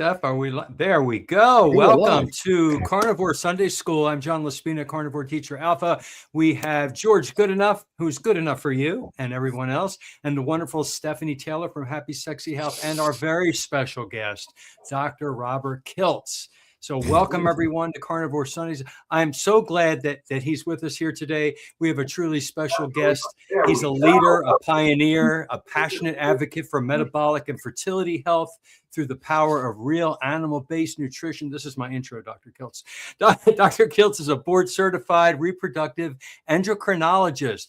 Steph, are we there? We go. You're Welcome alive. to Carnivore Sunday School. I'm John Laspina, Carnivore Teacher Alpha. We have George Goodenough, who's good enough for you and everyone else, and the wonderful Stephanie Taylor from Happy Sexy Health, and our very special guest, Dr. Robert Kiltz. So welcome everyone to Carnivore Sundays. I'm so glad that he's with us here today. We have a truly special guest. He's a leader, a pioneer, a passionate advocate for metabolic and fertility health through the power of real animal-based nutrition. This is my intro, Dr. Kiltz. Dr. Kiltz is a board-certified reproductive endocrinologist,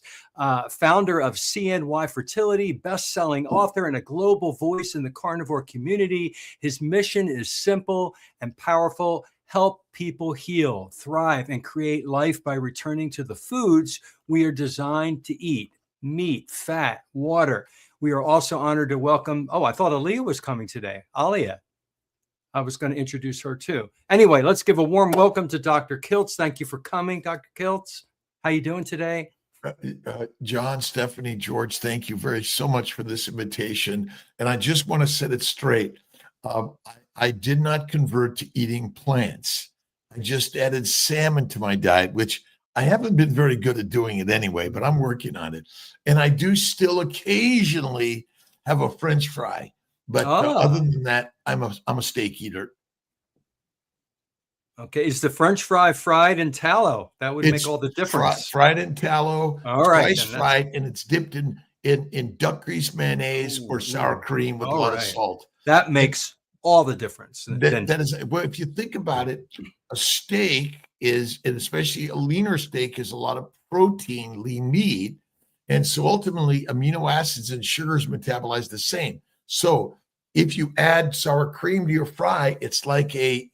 founder of CNY Fertility, best-selling author, and a global voice in the carnivore community. His mission is simple and powerful: help people heal, thrive, and create life by returning to the foods we are designed to eat: meat, fat, water. We are also honored to welcome, I thought Aaliyah was coming today. Aaliyah. I was going to introduce her too. Anyway, let's give a warm welcome to Dr. Kiltz. Thank you for coming, Dr. Kiltz. How you doing today? John, Stephanie, George, thank you so much for this invitation. And I just want to set it straight. I did not convert to eating plants. I just added salmon to my diet, which I haven't been very good at doing it anyway, but I'm working on it. And I do still occasionally have a French fry, but other than that, I'm a steak eater. Okay, is the French fry fried in tallow? That would make all the difference. Fried in tallow, all right, twice fried, and it's dipped in duck grease mayonnaise or sour cream with a lot of salt. That makes all the difference. That is, well, if you think about it, a steak is, and especially a leaner steak, is a lot of protein, lean meat. And so ultimately amino acids and sugars metabolize the same. So if you add sour cream to your fry, it's like a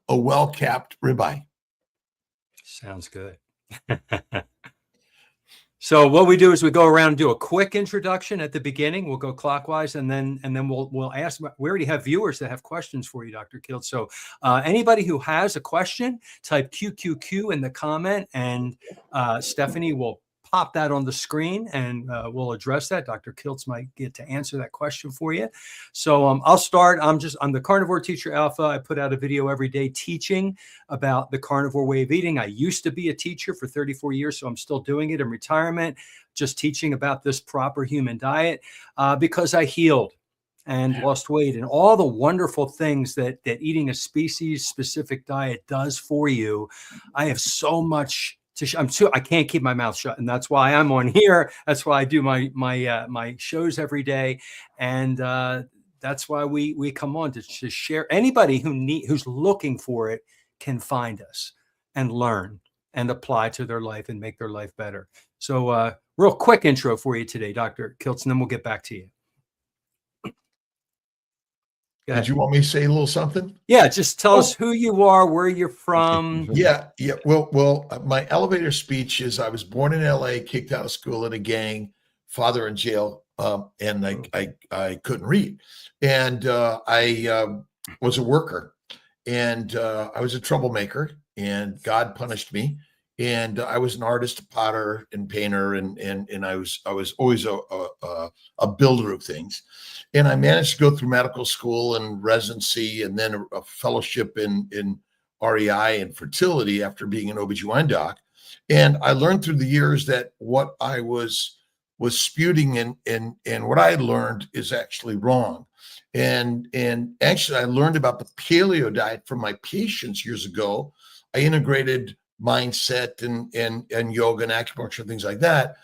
well-capped ribeye. Sounds good. So what we do is we go around and do a quick introduction at the beginning. We'll go clockwise, and then we'll ask. We already have viewers that have questions for you, Dr. Kiltz. So anybody who has a question, type QQQ in the comment, and Stephanie will pop that on the screen, and we'll address that. Dr. Kiltz might get to answer that question for you. So I'll start. I'm the Carnivore Teacher Alpha. I put out a video every day teaching about the carnivore way of eating. I used to be a teacher for 34 years, so I'm still doing it in retirement, just teaching about this proper human diet because I healed and lost weight and all the wonderful things that eating a species-specific diet does for you. I have so much I can't keep my mouth shut, and that's why I'm on here. That's why I do my shows every day, and that's why we come on to share. Anybody who's looking for it can find us and learn and apply to their life and make their life better. So, real quick intro for you today, Dr. Kiltz, and then we'll get back to you. Did you want me to say a little something? Yeah, just tell us who you are, where you're from. Yeah. Well, my elevator speech is: I was born in LA, kicked out of school in a gang, father in jail, and I couldn't read. And I was a worker, and I was a troublemaker, and God punished me. And I was an artist, a potter and painter, and I was always a builder of things. And I managed to go through medical school and residency, and then a fellowship in REI and fertility after being an OBGYN doc. And I learned through the years that what I was spewing and what I had learned is actually wrong. And actually, I learned about the paleo diet from my patients years ago. I integrated mindset and yoga and acupuncture, things like that.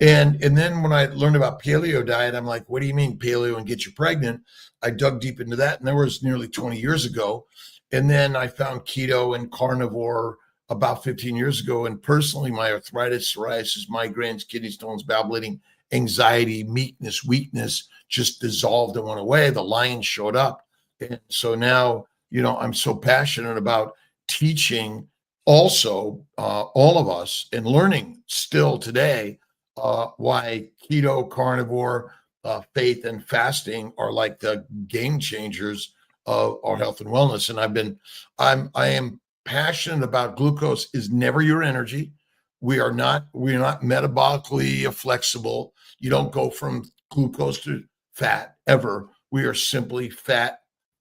And then when I learned about paleo diet, I'm like, what do you mean paleo and get you pregnant? I dug deep into that, and that was nearly 20 years ago. And then I found keto and carnivore about 15 years ago. And personally, my arthritis, psoriasis, migraines, kidney stones, bowel bleeding, anxiety, meekness, weakness just dissolved and went away. The lion showed up. And so now, I'm so passionate about teaching also all of us and learning still today why keto, carnivore, faith, and fasting are like the game changers of our health and wellness. And I am passionate about glucose is never your energy. We are not metabolically flexible. You don't go from glucose to fat ever. We are simply fat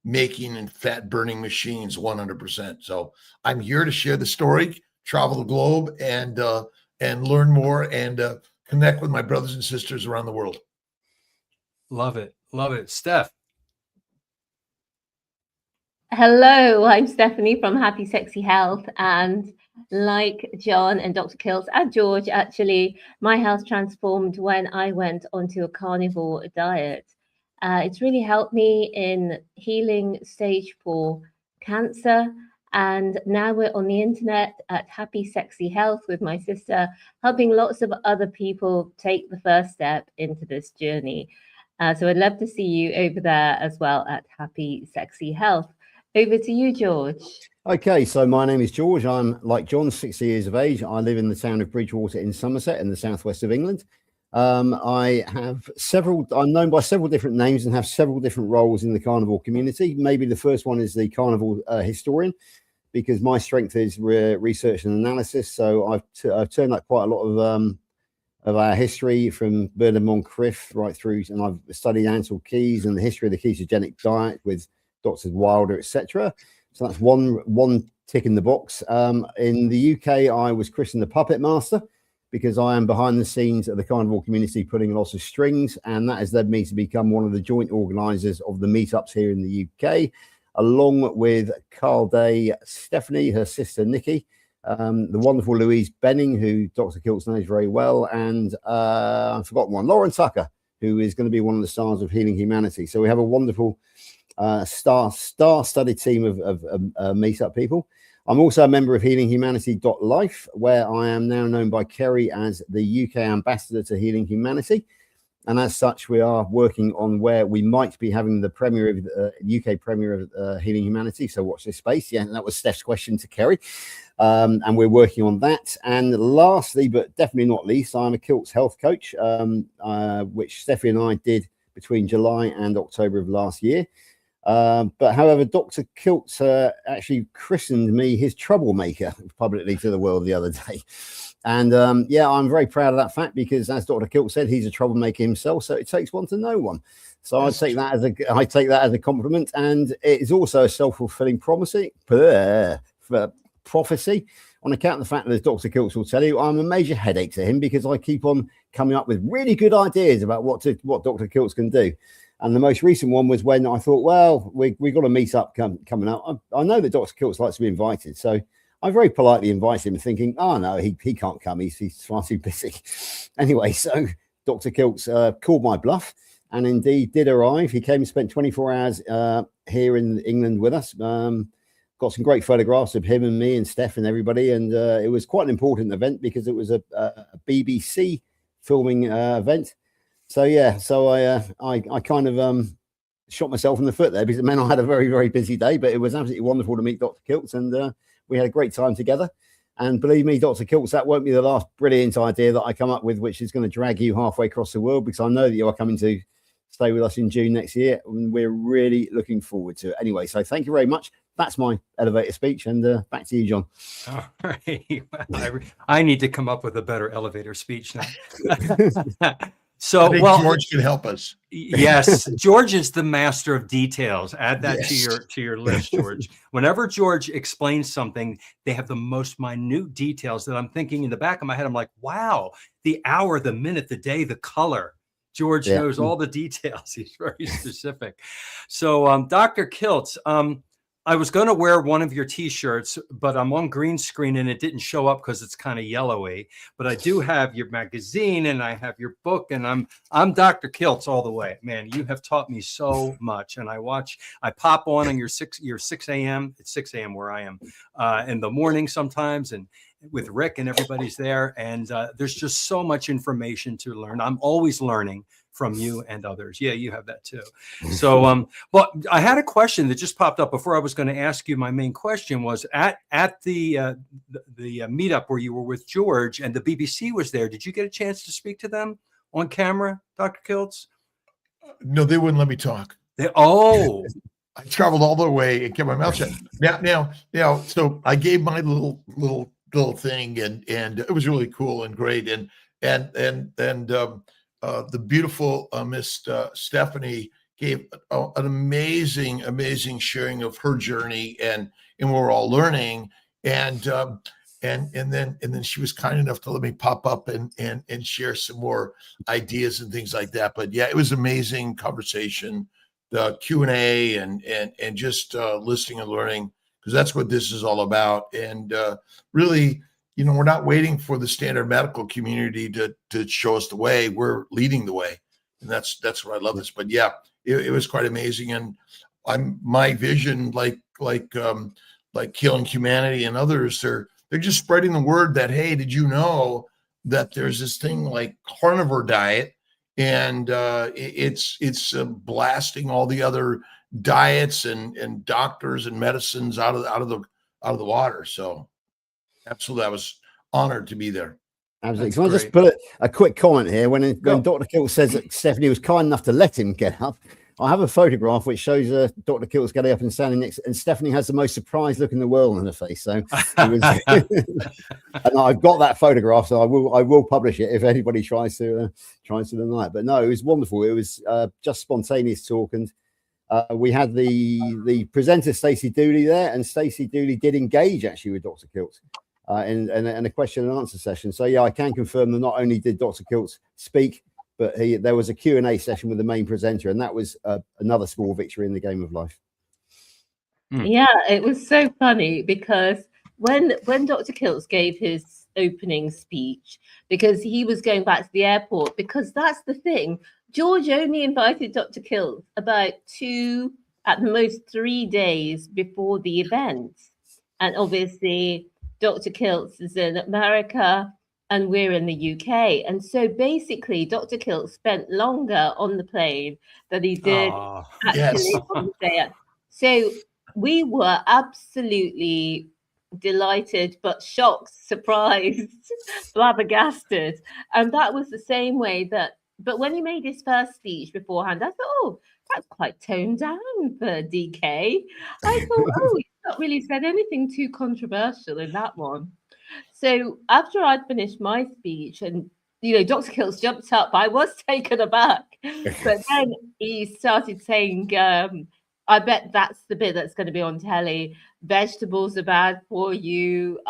making and fat burning machines 100%. So I'm here to share the story, travel the globe, and learn more and connect with my brothers and sisters around the world. Love it. Love it. Steph. Hello, I'm Stephanie from Happy Sexy Health, and like John and Dr. Kiltz and George, actually, my health transformed when I went onto a carnivore diet. It's really helped me in healing stage 4 cancer, and now we're on the internet at Happy Sexy Health with my sister, helping lots of other people take the first step into this journey. So I'd love to see you over there as well at Happy Sexy Health. Over to you, George. Okay, so my name is George. I'm like John, 60 years of age. I live in the town of Bridgewater in Somerset in the southwest of England. I'm known by several different names and have several different roles in the carnivore community. Maybe the first one is the carnivore historian, because my strength is research and analysis. So I've turned up quite a lot of our history from Bernard Moncrief right through, and I've studied Ansel Keys and the history of the ketogenic diet with Dr. Wilder, etc. So that's one tick in the box. In the UK, I was christened the Puppet Master because I am behind the scenes of the carnivore community pulling lots of strings, and that has led me to become one of the joint organisers of the meetups here in the UK, along with Carl Day, Stephanie, her sister Nicky, the wonderful Louise Benning, who Dr. Kiltz knows very well, and I've forgotten one, Lauren Tucker, who is going to be one of the stars of Healing Humanity. So we have a wonderful star-studded team of meetup people. I'm also a member of healinghumanity.life, where I am now known by Kerry as the UK ambassador to Healing Humanity. And as such, we are working on where we might be having the premiere of UK premiere of Healing Humanity. So watch this space. Yeah, that was Steph's question to Kerry. And we're working on that. And lastly, but definitely not least, I'm a Kiltz health coach, which Stephanie and I did between July and October of last year. But however, Dr. Kiltz actually christened me his troublemaker publicly to the world the other day. And yeah, I'm very proud of that fact because, as Dr. Kiltz said, he's a troublemaker himself. So it takes one to know one. So I take that as a compliment, and it is also a self-fulfilling prophecy. On account of the fact that, as Dr. Kiltz will tell you, I'm a major headache to him because I keep on coming up with really good ideas about what Dr. Kiltz can do. And the most recent one was when I thought, well, we got a meet up coming up. I know that Dr. Kiltz likes to be invited, so I very politely invited him, thinking, oh no, he can't come. He's far too busy. Anyway, so Dr. Kiltz called my bluff, and indeed did arrive. He came and spent 24 hours here in England with us. Got some great photographs of him and me and Steph and everybody, and it was quite an important event because it was a BBC filming event. So yeah, so I kind of shot myself in the foot there because it meant I had a very, very busy day, but it was absolutely wonderful to meet Dr. Kiltz, and we had a great time together. And believe me, Dr. Kiltz, that won't be the last brilliant idea that I come up with, which is going to drag you halfway across the world, because I know that you are coming to stay with us in June next year, and we're really looking forward to it. Anyway, so thank you very much. That's my elevator speech, and back to you, John. All right. I need to come up with a better elevator speech now. So, I think George can help us. Yes, George is the master of details. Add that to your list, George. Whenever George explains something, they have the most minute details that I'm thinking in the back of my head. I'm like, wow, the hour, the minute, the day, the color. George knows all the details. He's very specific. So, Dr. Kiltz, I was going to wear one of your T-shirts, but I'm on green screen and it didn't show up because it's kind of yellowy. But I do have your magazine and I have your book, and I'm Dr. Kiltz all the way. Man, you have taught me so much. And I pop on your 6 a.m. It's 6 a.m. where I am in the morning sometimes, and with Rick and everybody's there. And there's just so much information to learn. I'm always learning from you and others. Yeah, you have that too. So, but I had a question that just popped up before I was going to ask you. My main question was at the meetup where you were with George and the BBC was there. Did you get a chance to speak to them on camera, Dr. Kiltz? No, they wouldn't let me talk. I traveled all the way and kept my mouth shut. Now, so I gave my little thing, and it was really cool and great, and the beautiful Miss Stephanie gave an amazing sharing of her journey, and we're all learning. And then she was kind enough to let me pop up and share some more ideas and things like that. But yeah, it was amazing conversation, the Q&A, and just listening and learning, because that's what this is all about. And really, we're not waiting for the standard medical community to show us the way. We're leading the way, and that's what I love this. But yeah, it was quite amazing. And my vision, like Killing Humanity and others, they're just spreading the word that, hey, did you know that there's this thing like carnivore diet, and it's blasting all the other diets and doctors and medicines out of the water. So absolutely, I was honored to be there. Absolutely. Can I just put a quick comment here? When Dr. Kiltz says that Stephanie was kind enough to let him get up, I have a photograph which shows Dr. Kiltz getting up and standing next, and Stephanie has the most surprised look in the world on her face. So, and I've got that photograph, so I will publish it if anybody tries to deny it. But no, it was wonderful. It was just spontaneous talk, and we had the presenter Stacey Dooley there, and Stacey Dooley did engage actually with Dr. Kiltz in a question and answer session. So yeah, I can confirm that not only did Dr. Kiltz speak, but there was a Q&A session with the main presenter, and that was another small victory in the game of life. Yeah, it was so funny because when Dr. Kiltz gave his opening speech, because he was going back to the airport, because that's the thing, George only invited Dr. Kiltz about 2, at the most 3 days before the event. And obviously, Dr. Kiltz is in America and we're in the UK. And so basically, Dr. Kiltz spent longer on the plane than he did actually on the day. So we were absolutely delighted, but shocked, surprised, flabbergasted. And that was the same way but when he made his first speech beforehand, I thought, oh, that's quite toned down for DK. I thought, oh, he's not really said anything too controversial in that one. So after I'd finished my speech and, Dr. Kiltz jumped up, I was taken aback. But then he started saying, I bet that's the bit that's going to be on telly. Vegetables are bad for you.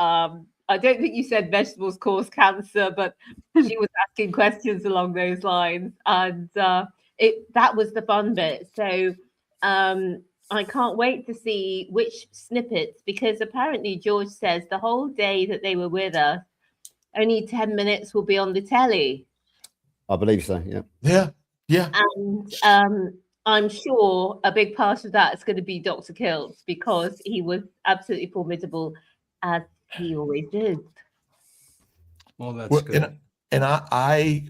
I don't think you said vegetables cause cancer, but she was asking questions along those lines. And that was the fun bit. So I can't wait to see which snippets, because apparently George says the whole day that they were with us, only 10 minutes will be on the telly. I believe so, yeah. Yeah. And I'm sure a big part of that is going to be Dr. Kiltz, because he was absolutely formidable, as he always did. Well, that's good. And I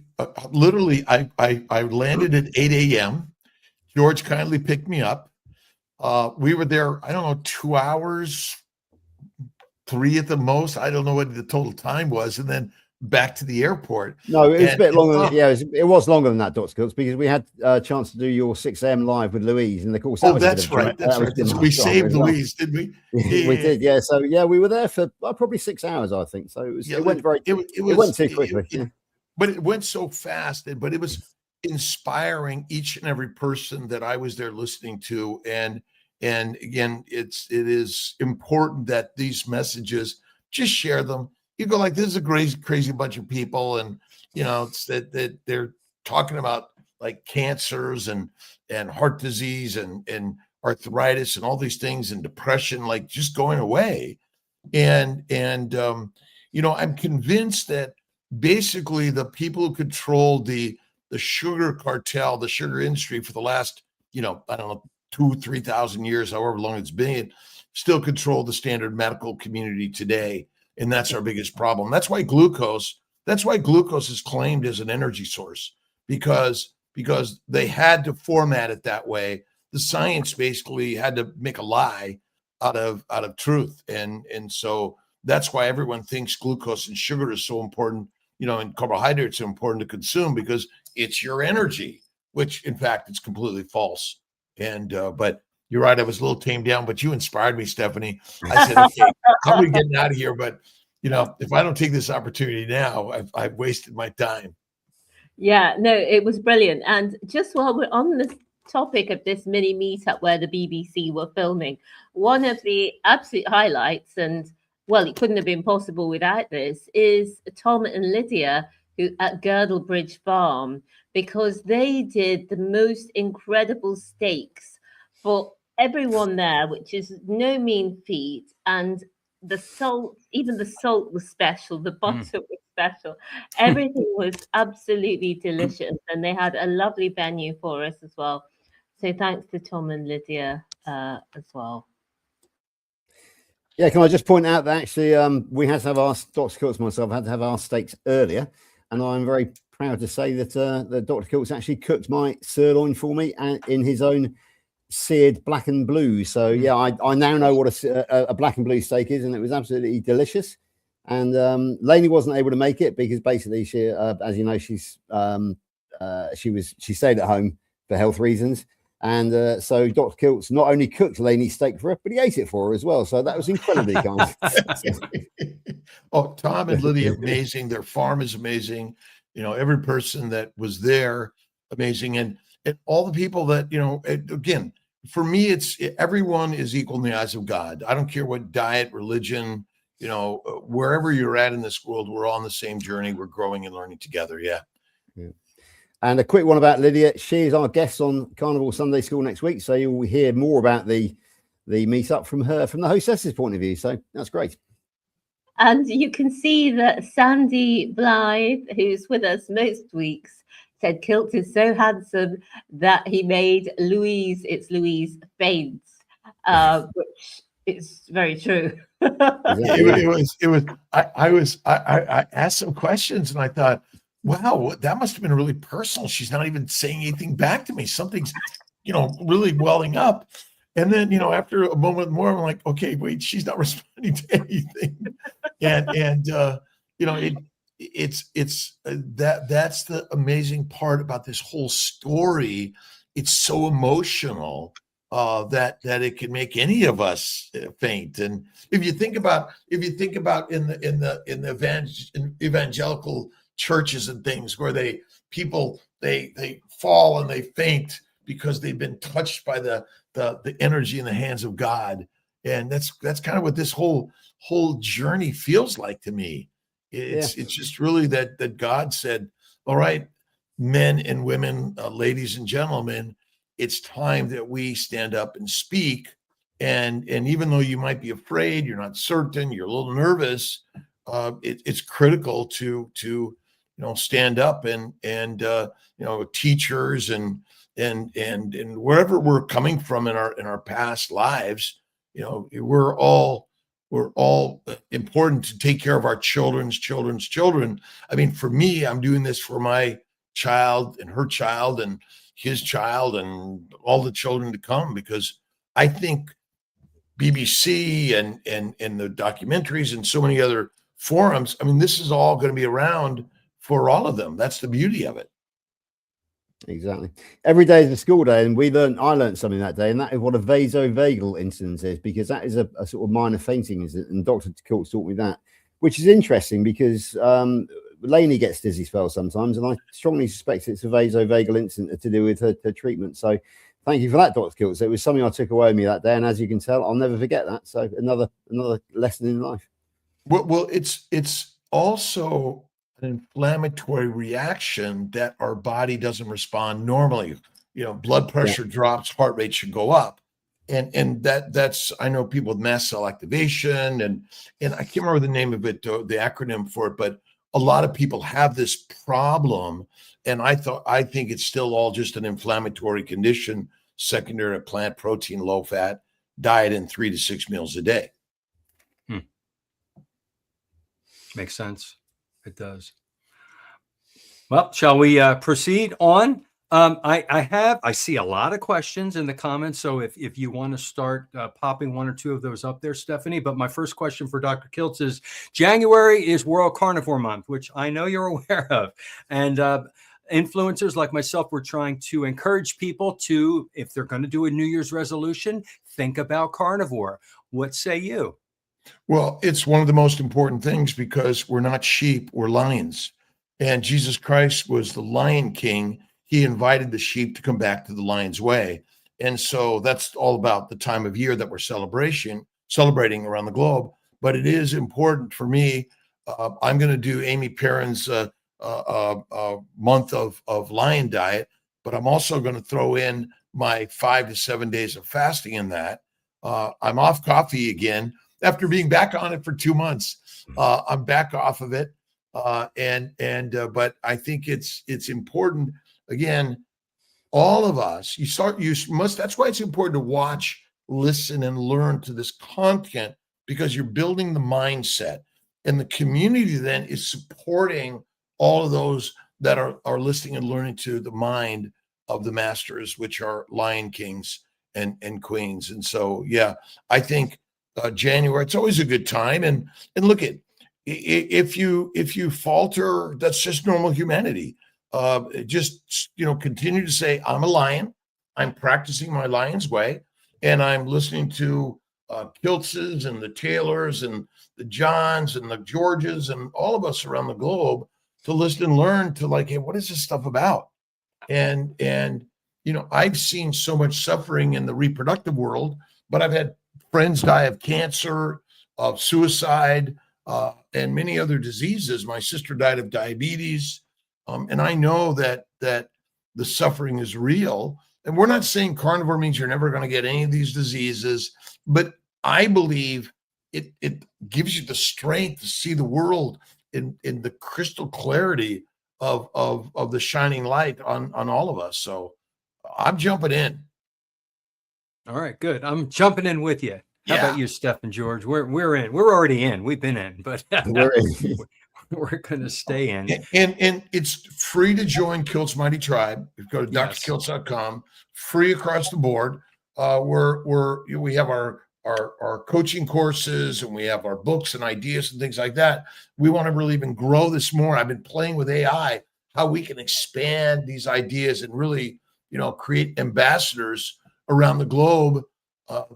literally landed at 8 a.m. George kindly picked me up. We were there, I don't know, 2 hours, 3 at the most. I don't know what the total time was. And then back to the airport. No, it was a bit longer. Yeah, it was longer than that, Dr. Kiltz, because we had a chance to do your 6 a.m. live with Louise. And of course, that's right. We saved Louise, didn't we? We did, yeah. So yeah, we were there for probably 6 hours, I think. So it went it went too quickly. But it went so fast. But it was inspiring, each and every person that I was there listening to. And again, it is important that these messages, just share them. You go like, this is a crazy bunch of people, and it's that they're talking about like cancers and heart disease and arthritis and all these things, and depression, like just going away. And I'm convinced that basically the people who control the sugar cartel, the sugar industry for the last, I don't know, 2,000-3,000 years, however long it's been, still control the standard medical community today. And that's our biggest problem. That's why glucose is claimed as an energy source, because they had to format it that way. The science basically had to make a lie out of truth. And so that's why everyone thinks glucose and sugar is so important, and carbohydrates are important to consume, because it's your energy, which in fact it's completely false. And but you're right, I was a little tamed down, but you inspired me, Stephanie. I said, okay, how are we getting out of here? But if I don't take this opportunity now, I've wasted my time. Yeah, no, it was brilliant. And just while we're on this topic of this mini meetup where the BBC were filming, one of the absolute highlights, and well, it couldn't have been possible without this, is Tom and Lydia who at Girdlebridge Farm, because they did the most incredible steaks for everyone there, which is no mean feat. And the salt, even the salt was special, the butter was special, everything was absolutely delicious, and they had a lovely venue for us as well. So thanks to Tom and Lydia as well. Yeah, can I just point out that actually we had to have our, Dr. Kiltz and myself had to have our steaks earlier, and I'm very proud to say that that Dr. Kiltz actually cooked my sirloin for me in his own seared black and blue. So yeah, I now know what a black and blue steak is, and it was absolutely delicious. And Lainey wasn't able to make it because basically she, as you know, she stayed at home for health reasons. And so Dr. Kiltz not only cooked Lainey's steak for her, but he ate it for her as well. So that was incredibly kind. Oh, Tom and Lydia, amazing. Their farm is amazing. You know, every person that was there, amazing. And all the people that, you know, again, for me, everyone is equal in the eyes of God. I don't care what diet, religion, you know, wherever you're at in this world, we're all on the same journey. We're growing and learning together. Yeah. And a quick one about Lydia. She is our guest on Carnivore Sunday School next week. So you'll hear more about the meetup from her, from the hostess's point of view. So that's great. And you can see that Sandy Blythe, who's with us most weeks, said Kiltz is so handsome that he made Louise faint, which is very true. I asked some questions and I thought, wow, that must have been really personal. She's not even saying anything back to me. Something's, you know, really welling up. And then, you know, after a moment more, I'm like, okay, wait, she's not responding to anything. And you know, that's the amazing part about this whole story. It's so emotional that it can make any of us faint. And if you think about in the evangelical churches and things where they fall and they faint because they've been touched by the energy in the hands of God. And that's kind of what this whole journey feels like to me. It's just really that God said, all right, men and women, ladies and gentlemen, it's time that we stand up and speak. And even though you might be afraid, you're not certain, you're a little nervous, it's critical to you know, stand up and you know, teachers and wherever we're coming from in our past lives, you know, we're all important to take care of our children's children. I mean, for me, I'm doing this for my child and her child and his child and all the children to come, because I think BBC and the documentaries and so many other forums, I mean, this is all going to be around for all of them. That's the beauty of it. Exactly. Every day is a school day, and I learned something that day, and that is what a vasovagal incidence is, because that is a sort of minor fainting, and Dr. Kiltz taught me that, which is interesting because Lainey gets dizzy spells sometimes, and I strongly suspect it's a vasovagal incident to do with her treatment. So thank you for that, Dr. Kiltz. It was something I took away with me that day, and as you can tell, I'll never forget that. So another lesson in life. Well, it's also an inflammatory reaction that our body doesn't respond normally. You know, blood pressure drops, heart rate should go up. And that's, I know people with mast cell activation and I can't remember the name of it, the acronym for it, but a lot of people have this problem. And I think it's still all just an inflammatory condition, secondary to plant protein, low fat diet, and 3 to 6 meals a day. Makes sense. It does. Well, shall we proceed on? I see a lot of questions in the comments. So if you want to start popping one or two of those up there, Stephanie. But my first question for Dr. Kiltz is, January is World Carnivore Month, which I know you're aware of. And influencers like myself, we're trying to encourage people to, if they're going to do a New Year's resolution, think about carnivore. What say you? Well, it's one of the most important things because we're not sheep, we're lions. And Jesus Christ was the Lion King. he invited the sheep to come back to the lion's way. And so that's all about the time of year that we're celebrating around the globe. But it is important for me. I'm going to do Amy Perrin's month of lion diet, but I'm also going to throw in my 5 to 7 days of fasting in that. I'm off coffee again after being back on it for 2 months. I'm back off of it. But I think it's important. Again, all of us, that's why it's important to watch, listen, and learn to this content, because you're building the mindset, and the community then is supporting all of those that are listening and learning to the mind of the masters, which are lion kings and queens. And so, yeah, I think January, it's always a good time. And look at, if you falter, that's just normal humanity. Just, continue to say, I'm a lion. I'm practicing my lion's way, and I'm listening to Kiltzes and the Taylors and the Johns and the Georges and all of us around the globe to listen and learn to, like, hey, what is this stuff about? And I've seen so much suffering in the reproductive world, but I've had friends die of cancer, of suicide, and many other diseases. My sister died of diabetes. And I know that the suffering is real. And we're not saying carnivore means you're never going to get any of these diseases, but I believe it gives you the strength to see the world in the crystal clarity of the shining light on all of us. So I'm jumping in. All right, good. I'm jumping in with you. How Yeah. about you, Steph and George? We're in. We're already in. We've been in, but we're going to stay in. And it's free to join Kiltz Mighty Tribe. You go to drkiltz.com, free across the board. We have our coaching courses, and we have our books and ideas and things like that. We want to really even grow this more. I've been playing with AI, how we can expand these ideas and really, create ambassadors around the globe,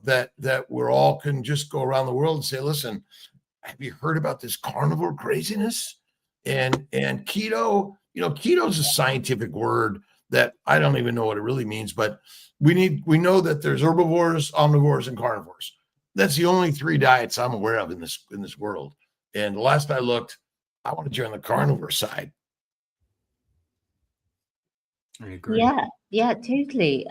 that we're all can just go around the world and say, listen, have you heard about this carnivore craziness? And keto, keto is a scientific word that I don't even know what it really means, but we know that there's herbivores, omnivores, and carnivores. That's the only 3 diets I'm aware of in this world. And the last I looked, I want to join the carnivore side. I agree. Yeah, totally.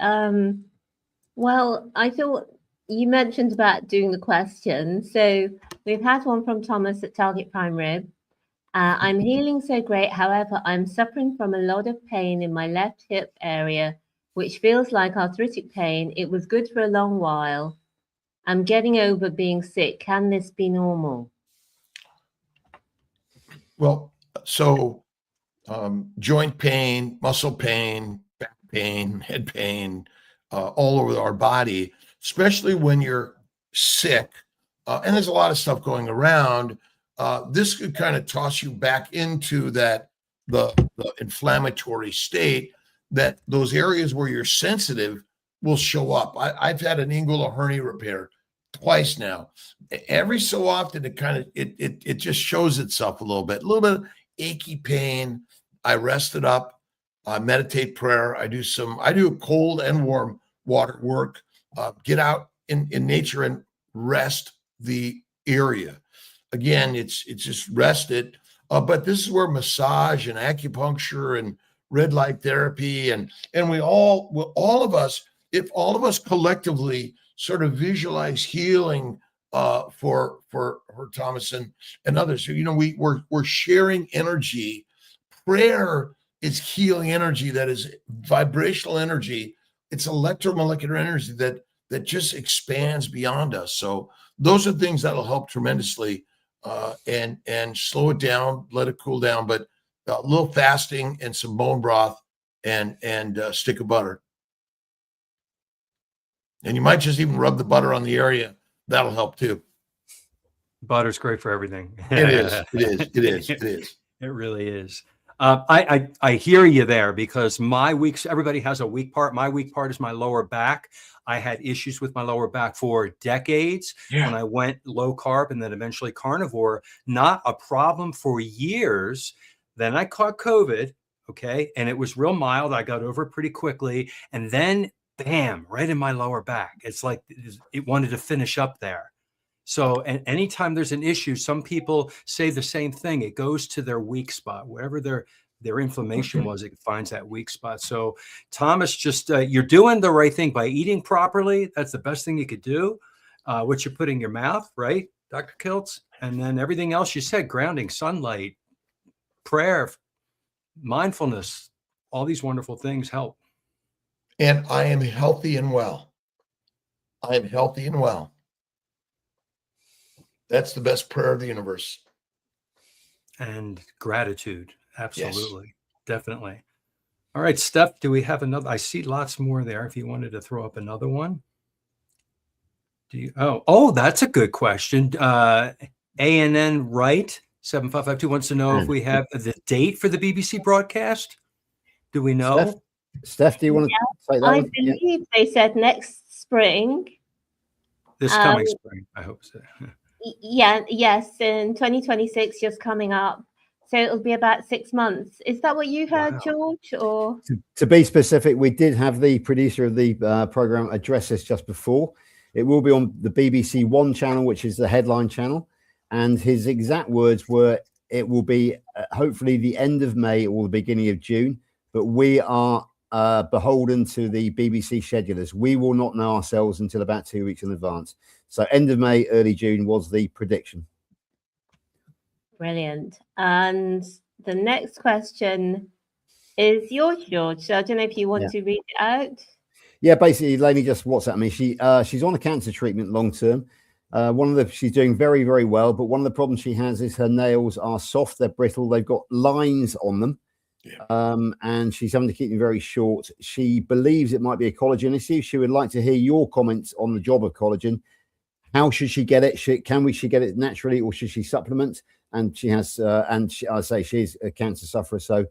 Well, I thought you mentioned about doing the question. So we've had one from Thomas at Target Prime Rib. I'm healing so great. However, I'm suffering from a lot of pain in my left hip area, which feels like arthritic pain. It was good for a long while. I'm getting over being sick. Can this be normal? Well, so joint pain, muscle pain, back pain, head pain, all over our body, especially when you're sick, and there's a lot of stuff going around. This could kind of toss you back into the inflammatory state, that those areas where you're sensitive will show up. I've had an inguinal hernia repair twice now. Every so often, it just shows itself a little bit of achy pain. I rest it up. I meditate prayer. I do cold and warm water work. Get out in nature and rest the area. Again, it's just rest it. But this is where massage and acupuncture and red light therapy and if all of us collectively sort of visualize healing for Thomas and others. We're sharing energy. Prayer is healing energy, that is vibrational energy. It's electromolecular energy that just expands beyond us. So those are things that'll help tremendously, and slow it down, let it cool down. But a little fasting and some bone broth and a stick of butter. And you might just even rub the butter on the area. That'll help too. Butter's great for everything. It is. It really is. I hear you there, because everybody has a weak part. My weak part is my lower back. I had issues with my lower back for decades. When I went low carb and then eventually carnivore, not a problem for years. Then I caught COVID. Okay. And it was real mild. I got over it pretty quickly. And then bam, right in my lower back. It's like it wanted to finish up there. So, and anytime there's an issue, some people say the same thing. It goes to their weak spot, wherever their inflammation was, it finds that weak spot. So Thomas, just you're doing the right thing by eating properly. That's the best thing you could do. What you put in your mouth, right, Dr. Kiltz? And then everything else you said, grounding, sunlight, prayer, mindfulness, all these wonderful things help. And I am healthy and well. I am healthy and well. That's the best prayer of the universe. And gratitude. Absolutely. Yes. Definitely. All right, Steph, do we have another? I see lots more there. If you wanted to throw up another one. Do you? Oh, that's a good question. ANN Wright 7552 wants to know if we have the date for the BBC broadcast. Do we know? Steph, do you want to take that? I believe they said next spring. This coming spring, I hope so. Yes, in 2026, just coming up. So it'll be about 6 months. Is that what you heard, wow. George? Or to be specific, we did have the producer of the program address this just before. It will be on the BBC One channel, which is the headline channel. And his exact words were, it will be hopefully the end of May or the beginning of June. But we are beholden to the BBC schedulers. We will not know ourselves until about 2 weeks in advance. So end of May, early June was the prediction. Brilliant. And the next question is yours, George. So I don't know if you want to read it out. Yeah, basically, Lainey just WhatsApped me. She's on a cancer treatment long term. She's doing very, very well. But one of the problems she has is her nails are soft. They're brittle. They've got lines on them. Yeah. And she's having to keep them very short. She believes it might be a collagen issue. She would like to hear your comments on the job of collagen. How should she get it? Can she get it naturally, or should she supplement? And she has, I say she's a cancer sufferer, so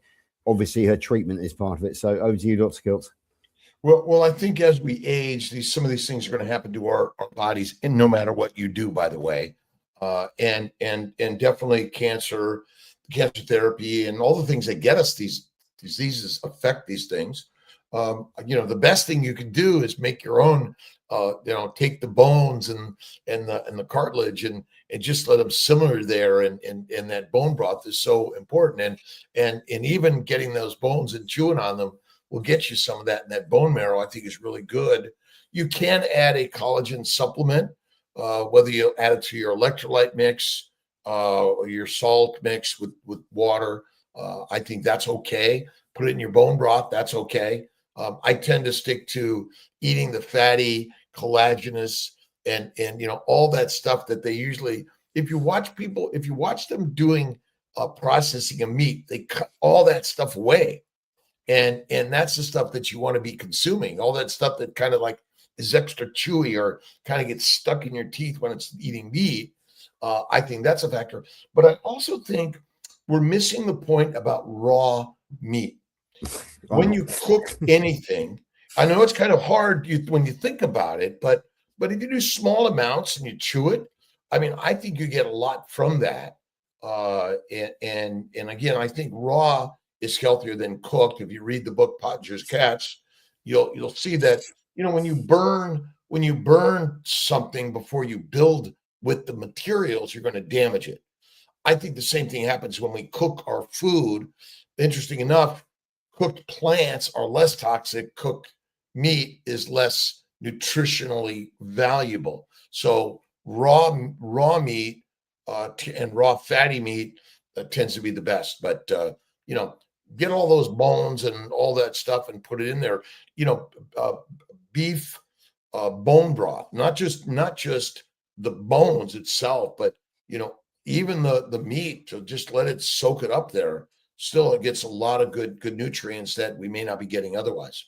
obviously her treatment is part of it. So over to you, Dr. Kiltz. Well, I think as we age, some of these things are going to happen to our bodies, and no matter what you do, by the way, and definitely cancer therapy, and all the things that get us these diseases affect these things. The best thing you can do is make your own. Take the bones and the cartilage and just let them simmer there, and that bone broth is so important, and even getting those bones and chewing on them will get you some of that, and that bone marrow I think is really good. You can add a collagen supplement, whether you add it to your electrolyte mix or your salt mix with water. I think that's okay. Put it in your bone broth, that's okay. I tend to stick to eating the fatty, collagenous, and all that stuff that they usually, if you watch them doing processing of meat, they cut all that stuff away, and that's the stuff that you want to be consuming. All that stuff that kind of like is extra chewy or kind of gets stuck in your teeth when it's eating meat. I think that's a factor, but I also think we're missing the point about raw meat. When you cook anything, I know it's kind of hard when you think about it, but if you do small amounts and you chew it, I mean, I think you get a lot from that. And again, I think raw is healthier than cooked. If you read the book Pottinger's Cats, you'll see that when you burn something before you build with the materials, you're going to damage it. I think the same thing happens when we cook our food. Interesting enough, cooked plants are less toxic. Cooked meat is less nutritionally valuable. So raw meat and raw fatty meat tends to be the best. But get all those bones and all that stuff and put it in there. Beef bone broth, not just the bones itself, but even the meat. To just let it soak it up there. Still, it gets a lot of good nutrients that we may not be getting otherwise.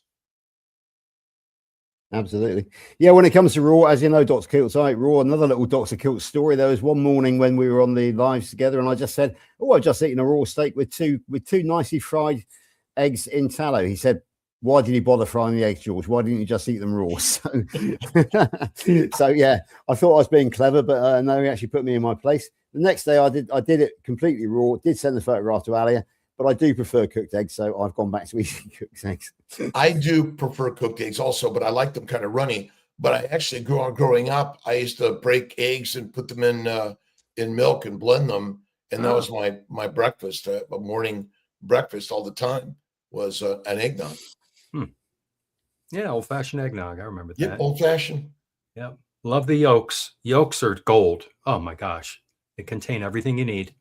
Absolutely. Yeah, when it comes to raw, as you know, Dr. Kiltz, another little Dr. Kiltz story. There was one morning when we were on the lives together, and I just said, I've just eaten a raw steak with two nicely fried eggs in tallow. He said, why did you bother frying the eggs, George? Why didn't you just eat them raw? So yeah, I thought I was being clever, but no, he actually put me in my place. The next day I did it completely raw, did send the photograph to Alia, but I do prefer cooked eggs, so I've gone back to eating cooked eggs. I do prefer cooked eggs also, but I like them kind of runny. But I actually growing up, I used to break eggs and put them in milk and blend them, and that was my breakfast, a morning breakfast all the time was an eggnog. Yeah, old-fashioned eggnog. I remember that. Yep, old-fashioned. Yep. Love the yolks. Yolks are gold. Oh my gosh. They contain everything you need.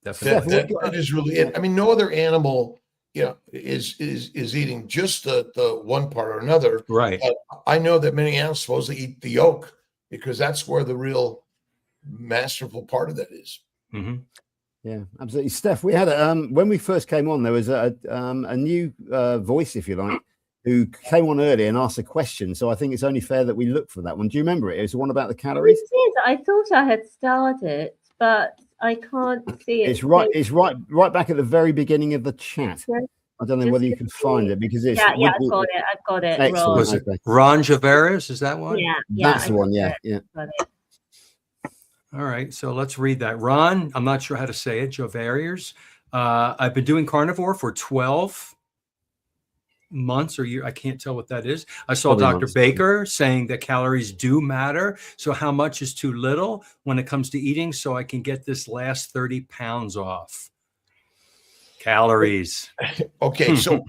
Definitely. That is really it. I mean, no other animal, is eating just the one part or another. Right. But I know that many animals supposedly eat the yolk because that's where the real masterful part of that is. Mm-hmm. Yeah, absolutely. Steph, we had when we first came on, there was a new voice, if you like, who came on earlier and asked a question. So I think it's only fair that we look for that one. Do you remember it? It was the one about the calories. I thought I had started, but I can't see it. It's right. It's right back at the very beginning of the chat. I don't know whether you can find it because it's I've got it. I've got it. Excellent. Was it Ron Javeras? Is that one? Yeah, that's the one. Yeah. Got it. All right, so let's read that. Ron, I'm not sure how to say it, Javeras. I've been doing carnivore for 12 months or year. I can't tell what that is. I saw Dr. Baker saying that calories do matter. So how much is too little when it comes to eating so I can get this last 30 pounds off? Calories. Okay, so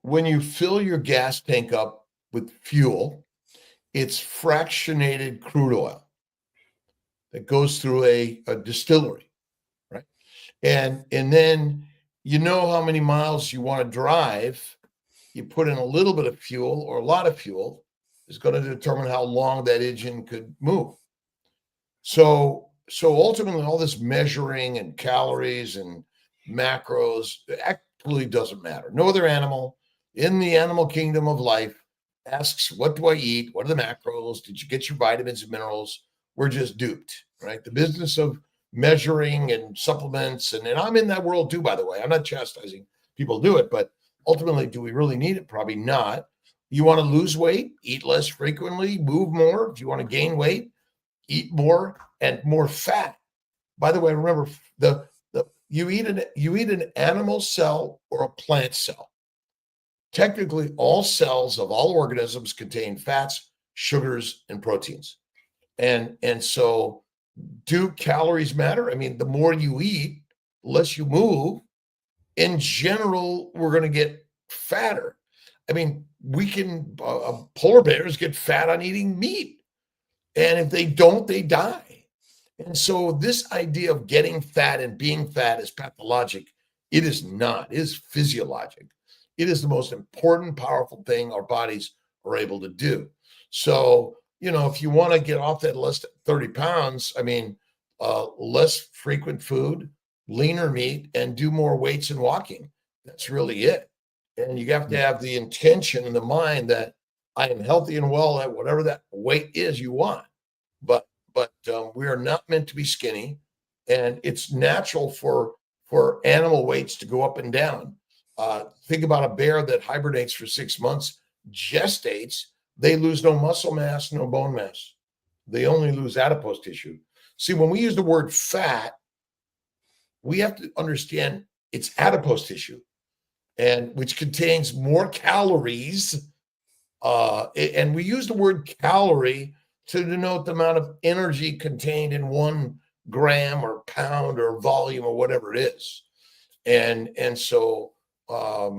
when you fill your gas tank up with fuel, it's fractionated crude oil that goes through a distillery, right? And then you know how many miles you want to drive. You put in a little bit of fuel or a lot of fuel is going to determine how long that engine could move. So ultimately, all this measuring and calories and macros actually doesn't matter. No other animal in the animal kingdom of life asks, what do I eat? What are the macros? Did you get your vitamins and minerals? We're just duped, right? The business of measuring and supplements, and I'm in that world too, by the way. I'm not chastising people do it, but ultimately, do we really need it? Probably not. You want to lose weight, eat less frequently, move more. If you want to gain weight, eat more and more fat. By the way, remember you eat an animal cell or a plant cell. Technically, all cells of all organisms contain fats, sugars, and proteins. And so do calories matter? I mean, the more you eat, the less you move. In general, we're going to get fatter. I mean, polar bears get fat on eating meat. And if they don't, they die. And so this idea of getting fat and being fat is pathologic. It is not. It is physiologic. It is the most important, powerful thing our bodies are able to do. So, if you want to get off that list 30 pounds, I mean, less frequent food, leaner meat, and do more weights and walking. That's really it. And you have to have the intention in the mind that I am healthy and well at whatever that weight is you want. But we are not meant to be skinny, and it's natural for animal weights to go up and down. Think about a bear that hibernates for 6 months, gestates. They lose no muscle mass, no bone mass. They only lose adipose tissue. See, when we use the word fat, we have to understand it's adipose tissue, and which contains more calories. And we use the word calorie to denote the amount of energy contained in 1 gram or pound or volume or whatever it is. And so, I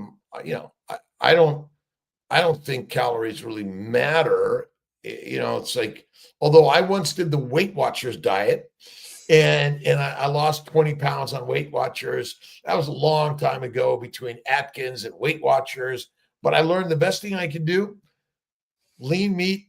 don't think calories really matter. It's like, although I once did the Weight Watchers diet and I lost 20 pounds on Weight Watchers. That was a long time ago between Atkins and Weight Watchers. But I learned the best thing I could do, lean meat,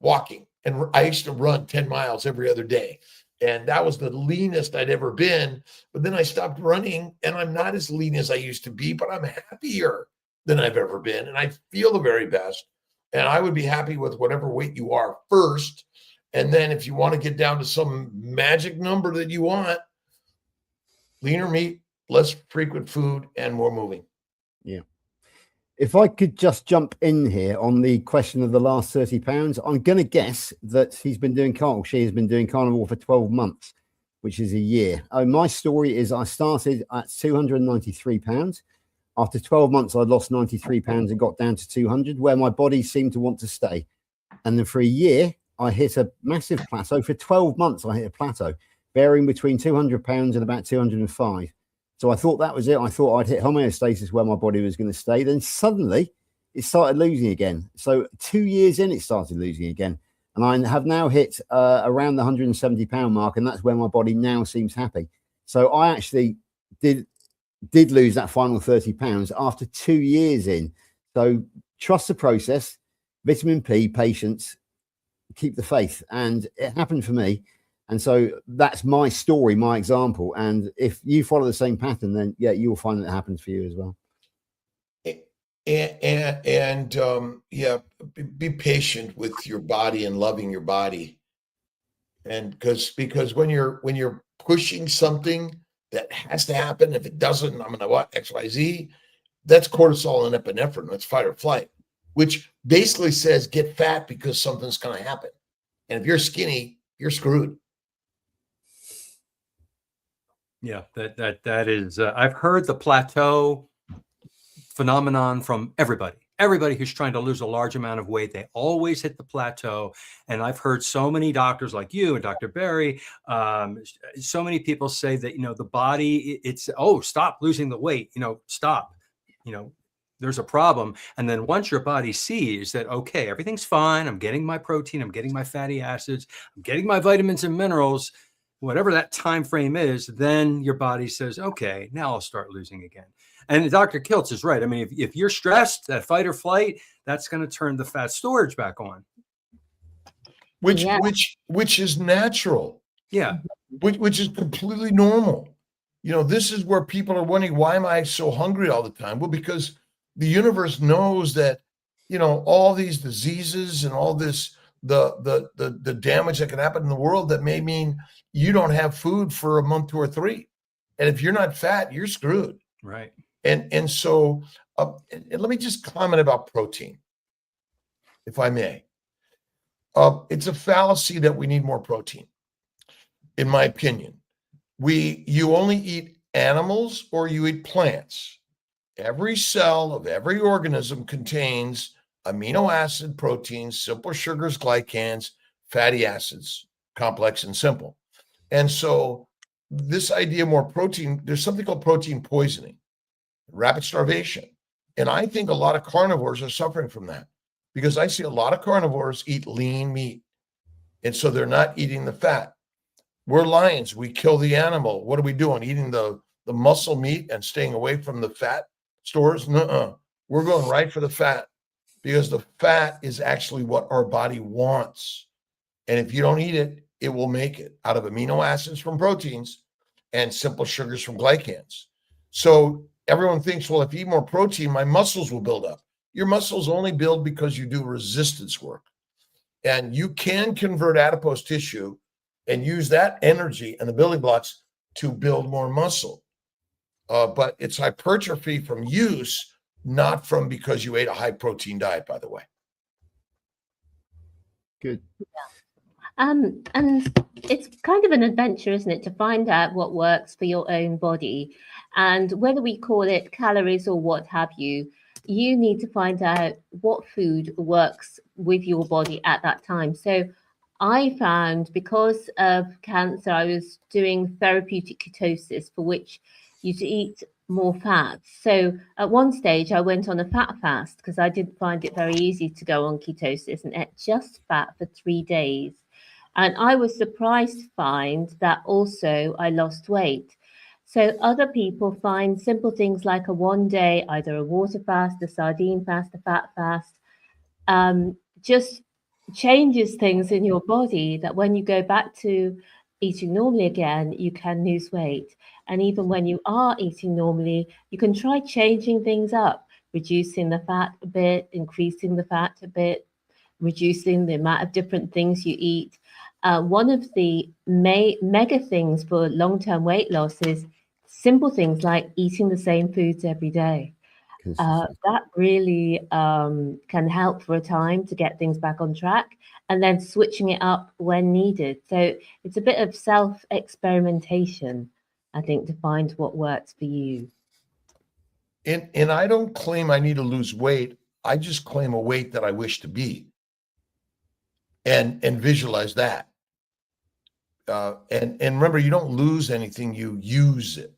walking. And I used to run 10 miles every other day. And that was the leanest I'd ever been. But then I stopped running and I'm not as lean as I used to be, but I'm happier than I've ever been. And I feel the very best. And I would be happy with whatever weight you are first. And then if you want to get down to some magic number that you want, leaner meat, less frequent food, and more moving. Yeah. If I could just jump in here on the question of the last 30 pounds, I'm going to guess that she has been doing carnivore for 12 months. which is a year. My story is I started at 293 pounds. After 12 months, I'd lost 93 pounds and got down to 200, where my body seemed to want to stay. And then for a year, I hit a massive plateau. For 12 months, I hit a plateau, varying between 200 pounds and about 205. So I thought that was it. I thought I'd hit homeostasis where my body was going to stay. Then suddenly it started losing again. So 2 years in, it started losing again. And I have now hit around the 170 pound mark. And that's where my body now seems happy. So I actually did lose that final 30 pounds after 2 years in. So trust the process, vitamin P, patience, keep the faith. And it happened for me. And so that's my story, my example. And if you follow the same pattern, then yeah, you'll find that it happens for you as well. Be patient with your body and loving your body. And because when you're pushing something that has to happen, if it doesn't, I'm gonna what, XYZ, that's cortisol and epinephrine. That's fight or flight, which basically says get fat because something's gonna happen. And if you're skinny, you're screwed. Yeah, that is. I've heard the plateau phenomenon from everybody. Everybody who's trying to lose a large amount of weight, they always hit the plateau. And I've heard so many doctors like you and Dr. Berry, so many people say that, the body, it's, oh, stop losing the weight, stop, there's a problem. And then once your body sees that, okay, everything's fine, I'm getting my protein, I'm getting my fatty acids, I'm getting my vitamins and minerals, whatever that time frame is, then your body says, okay, now I'll start losing again. And Dr. Kiltz is right. I mean, if you're stressed, that fight or flight, that's going to turn the fat storage back on. Which is natural. Yeah. Which is completely normal. This is where people are wondering, why am I so hungry all the time? Well, because the universe knows that, all these diseases and all this, the damage that can happen in the world, that may mean you don't have food for a month, 2 or 3. And if you're not fat, you're screwed. Right. And so and let me just comment about protein, if I may. It's a fallacy that we need more protein, in my opinion. You only eat animals or you eat plants. Every cell of every organism contains amino acid proteins, simple sugars, glycans, fatty acids, complex and simple. And so this idea of more protein, there's something called protein poisoning, rapid starvation. And I think a lot of carnivores are suffering from that, because I see a lot of carnivores eat lean meat. And so they're not eating the fat. We're lions. We kill the animal. What are we doing? Eating the muscle meat and staying away from the fat stores? Nuh-uh. We're going right for the fat, because the fat is actually what our body wants. And if you don't eat it, it will make it out of amino acids from proteins and simple sugars from glycans. So everyone thinks, well, if you eat more protein, my muscles will build up. Your muscles only build because you do resistance work. And you can convert adipose tissue and use that energy and the building blocks to build more muscle. But it's hypertrophy from use, not from because you ate a high protein diet, by the way. Good. And it's kind of an adventure, isn't it, to find out what works for your own body. And whether we call it calories or what have you, you need to find out what food works with your body at that time. So I found, because of cancer, I was doing therapeutic ketosis, for which you to eat more fats. So at one stage, I went on a fat fast because I didn't find it very easy to go on ketosis, and ate just fat for 3 days. And I was surprised to find that also I lost weight. So other people find simple things like a 1 day, either a water fast, a sardine fast, a fat fast, just changes things in your body that when you go back to eating normally again, you can lose weight. And even when you are eating normally, you can try changing things up, reducing the fat a bit, increasing the fat a bit, reducing the amount of different things you eat. One of the mega things for long-term weight loss is simple things like eating the same foods every day. that really can help for a time to get things back on track, and then switching it up when needed. So it's a bit of self-experimentation, I think, to find what works for you. And I don't claim I need to lose weight. I just claim a weight that I wish to be, and visualize that. And remember, you don't lose anything, you use it.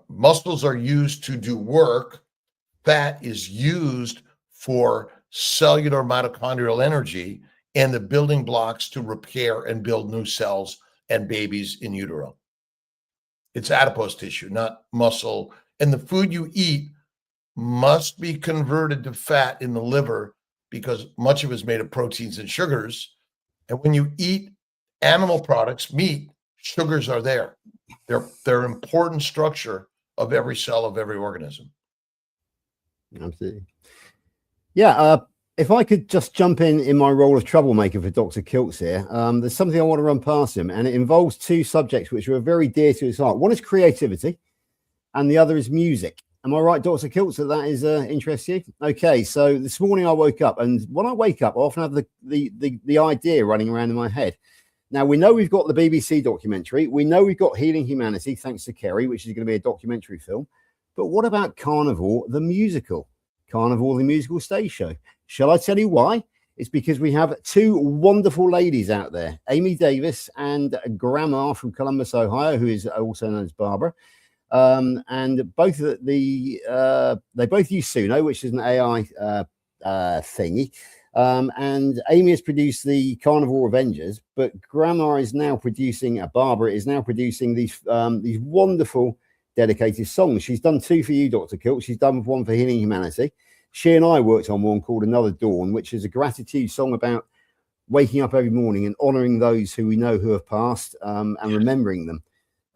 Muscles are used to do work. Fat is used for cellular mitochondrial energy and the building blocks to repair and build new cells and babies in utero. It's adipose tissue, not muscle. And the food you eat must be converted to fat in the liver because much of it is made of proteins and sugars. And when you eat animal products, meat, sugars are there. They're important structure of every cell of every organism. Absolutely. Yeah. If I could just jump in my role of troublemaker for Dr. Kiltz here, there's something I want to run past him, and it involves two subjects which are very dear to his heart. One is creativity, and the other is music. Am I right, Dr. Kiltz, that is interests you? Okay, so this morning I woke up, and when I wake up, I often have the idea running around in my head. Now, we know we've got the BBC documentary. We know we've got Healing Humanity, thanks to Kerry, which is going to be a documentary film. But what about Carnivore, the musical? Carnivore, the musical stage show. Shall I tell you why? It's because we have two wonderful ladies out there, Amy Davis and Grandma from Columbus, Ohio, who is also known as Barbara. And both they both use Suno, which is an AI thingy. And Amy has produced the Carnivore Avengers, but Grandma is now producing, Barbara is now producing these wonderful dedicated songs. She's done two for you, Dr. Kiltz. She's done one for Healing Humanity. She and I worked on one called Another Dawn, which is a gratitude song about waking up every morning and honoring those who we know who have passed, and remembering them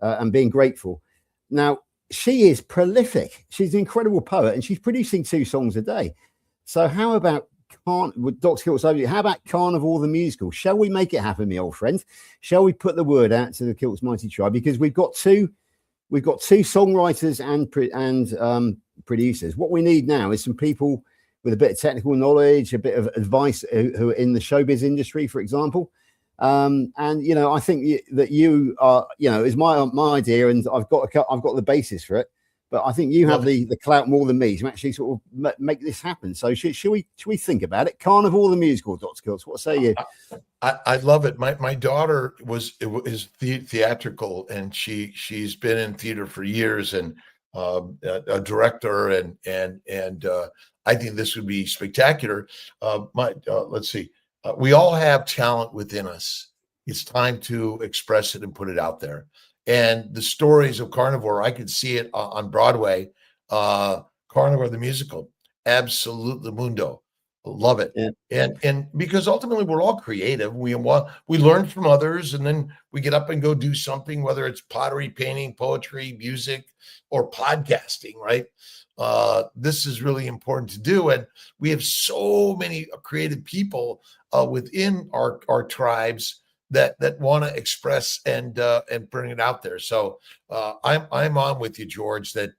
and being grateful. Now, she is prolific. She's an incredible poet, and she's producing 2 songs a day. So how about with Dr. Kiltz, how about Carnivore the musical? Shall we make it happen, my old friend? Shall we put the word out to the Kiltz Mighty Tribe? Because we've got two songwriters and producers. What we need now is some people with a bit of technical knowledge, a bit of advice, who are in the showbiz industry, for example. And I think that you are, is my idea, and I've got the basis for it. But I think you have the clout more than me to actually sort of make this happen. So should we think about it? Carnivore the musical, Dr. Kiltz. What say you? I love it. My daughter is theatrical, and she's been in theater for years, and a director, and I think this would be spectacular. Let's see. We all have talent within us. It's time to express it and put it out there. And the stories of Carnivore, I could see it on Broadway. Carnivore the musical, absolutely mundo, love it. Yeah. And because ultimately we're all creative. We learn from others, and then we get up and go do something, whether it's pottery, painting, poetry, music, or podcasting. Right? This is really important to do, and we have so many creative people within our tribes that want to express and bring it out there. So I'm on with you, George. But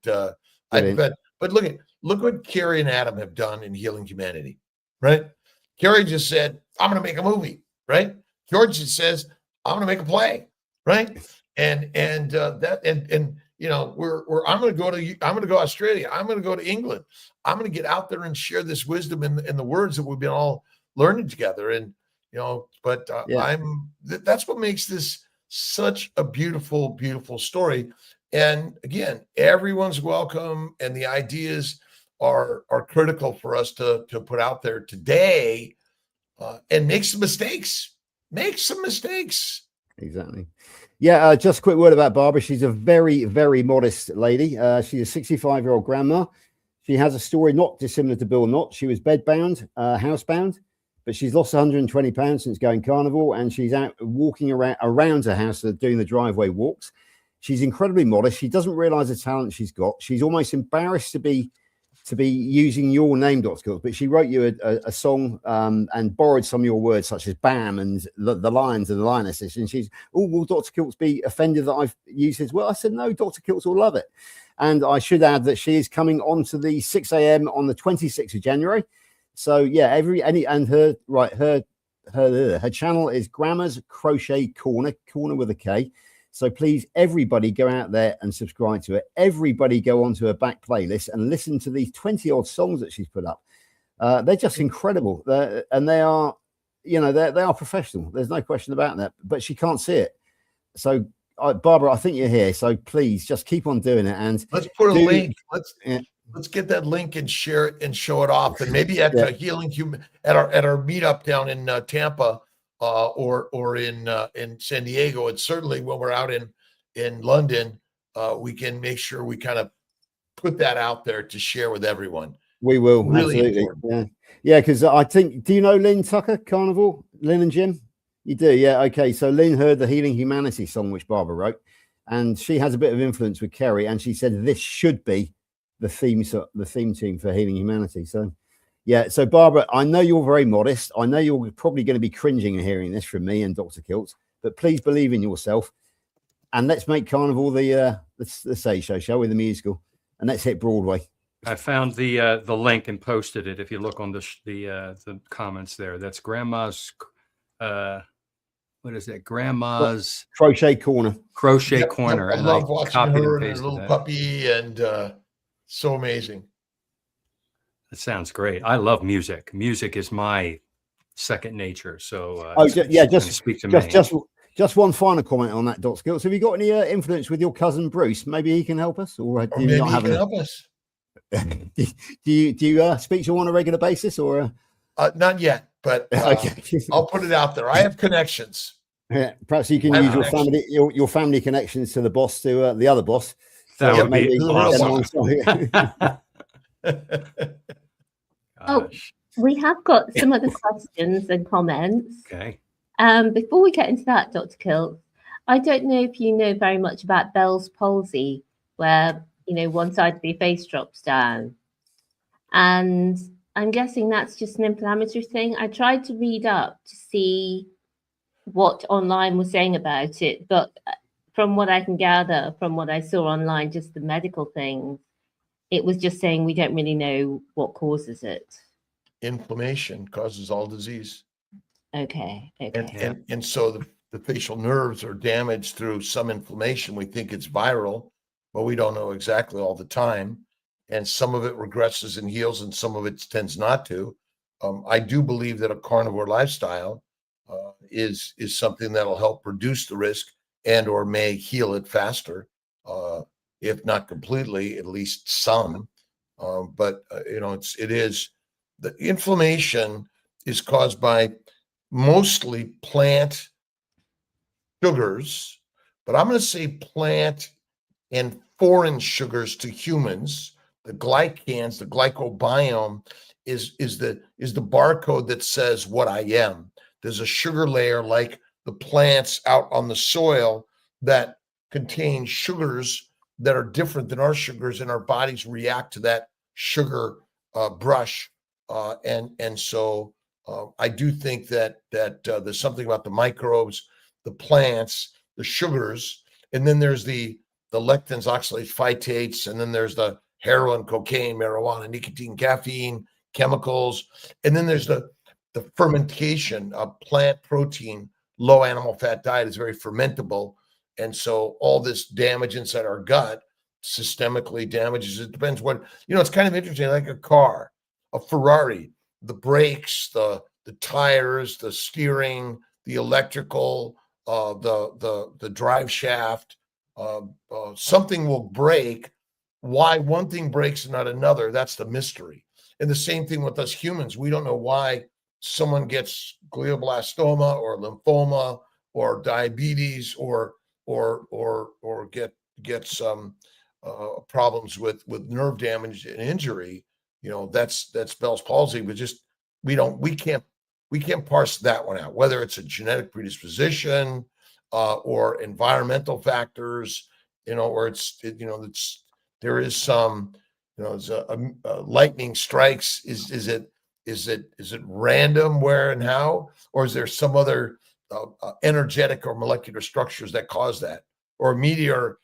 look what Carrie and Adam have done in Healing Humanity, right? Carrie just said, "I'm going to make a movie," right? George just says, "I'm going to make a play," right? I'm going to go to Australia. I'm going to go to England. I'm going to get out there and share this wisdom in the words that we've been all learning together. And that's what makes this such a beautiful, beautiful story. And again, everyone's welcome, and the ideas are critical for us to put out there today, and make some mistakes. Exactly. Yeah. Just a quick word about Barbara. She's a very, very modest lady. She's a 65-year-old grandma. She has a story not dissimilar to Bill Knott. She was bedbound, housebound. But she's lost 120 pounds since going carnivore, and she's out walking around her house, doing the driveway walks. She's incredibly modest. She doesn't realize the talent she's got. She's almost embarrassed to be using your name, Dr. Kiltz, but she wrote you a song and borrowed some of your words, such as "bam" and the lions and the lionesses. And she's, "Oh, will Dr. Kiltz be offended that I've used his?" Well, I said, "No, Dr. Kiltz will love it." And I should add that she is coming on to the 6 a.m. on the 26th of January. So yeah, her channel is Grandma's Crochet Corner with a K. So please, everybody go out there and subscribe to it. Everybody go onto her back playlist and listen to these 20 odd songs that she's put up. They're just incredible. And they are, they are professional. There's no question about that, but she can't see it. So Barbara, I think you're here. So please just keep on doing it. And let's put a link. Let's get that link and share it and show it off. And maybe at Healing Human at our meetup down in Tampa, or in San Diego, and certainly when we're out in London, we can make sure we kind of put that out there to share with everyone. We will, really absolutely. important. Yeah, because I think, do you know Lynn Tucker, Carnivore? Lynn and Jim? You do, yeah. Okay, so Lynn heard the Healing Humanity song which Barbara wrote, and she has a bit of influence with Kerry, and she said this should be the theme tune for Healing Humanity. So yeah, so Barbara, I know you're very modest. I know you're probably going to be cringing and hearing this from me and Dr. Kiltz, but please believe in yourself, and let's make Carnival the stage show, shall we? The musical, and let's hit Broadway. I found the link and posted it. If you look on the comments there, that's Grandma's. What is it? Grandma's Crochet Corner. Crochet Corner. I love watching her and her pasted little that. puppy, and so amazing. It sounds great. I love music. Music is my second nature. So just speak to me. Just one final comment on that, Dr. Kiltz. Have you got any influence with your cousin Bruce? Maybe he can help us, or do you not have any? Help us. do you speak to him on a regular basis, or not yet, but okay. I'll put it out there. I have connections. Yeah, perhaps you can use your family connections to the boss, to the other boss. That would maybe be Oh, we have got some other questions and comments. Okay. Before we get into that, Dr. Kiltz, I don't know if you know very much about Bell's palsy, where one side of your face drops down, and I'm guessing that's just an inflammatory thing. I tried to read up to see what online was saying about it, but from what I can gather, from what I saw online, just the medical things, it was just saying we don't really know what causes it. Inflammation causes all disease. Okay. And so the facial nerves are damaged through some inflammation. We think it's viral, but we don't know exactly all the time. And some of it regresses and heals, and some of it tends not to. I do believe that a carnivore lifestyle is something that'll help reduce the risk and or may heal it faster, if not completely, at least some. But the inflammation is caused by mostly plant sugars, but I'm going to say plant and foreign sugars to humans. The glycans, the glycobiome is the barcode that says what I am. There's a sugar layer like the plants out on the soil that contain sugars that are different than our sugars, and our bodies react to that sugar brush. And so I do think that there's something about the microbes, the plants, the sugars, and then there's the lectins, oxalates, phytates, and then there's the heroin, cocaine, marijuana, nicotine, caffeine, chemicals, and then there's the fermentation of plant protein. Low animal fat diet is very fermentable, and so all this damage inside our gut systemically damages. It depends what it's kind of interesting, like a car, a Ferrari, the brakes, the tires, the steering, the electrical, the drive shaft. Something will break. Why one thing breaks and not another, that's the mystery. And the same thing with us humans. We don't know why someone gets glioblastoma or lymphoma or diabetes or get some problems with nerve damage and injury. That's Bell's palsy. But just we can't parse that one out, whether it's a genetic predisposition or environmental factors, or there is some, it's lightning strikes. Is it random where and how, or is there some other energetic or molecular structures that cause that, or a meteor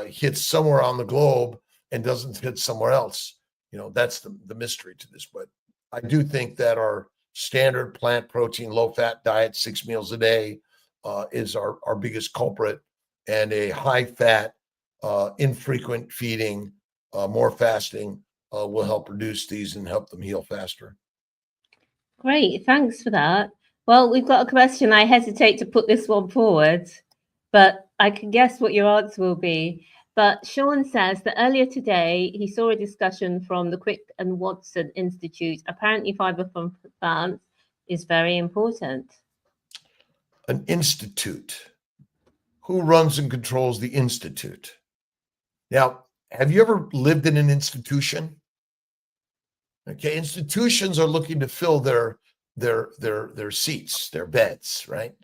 hits somewhere on the globe and doesn't fit somewhere else. That's the mystery to this. But I do think that our standard plant protein, low fat diet, 6 meals a day, is our biggest culprit, and a high fat, infrequent feeding, more fasting will help reduce these and help them heal faster. Great, thanks for that. Well, we've got a question. I hesitate to put this one forward, but I can guess what your answer will be. But Sean says that earlier today, he saw a discussion from the Crick and Watson Institute. Apparently, fiber from plants is very important. An institute. Who runs and controls the institute? Now, have you ever lived in an institution? Okay, institutions are looking to fill their seats, their beds, right?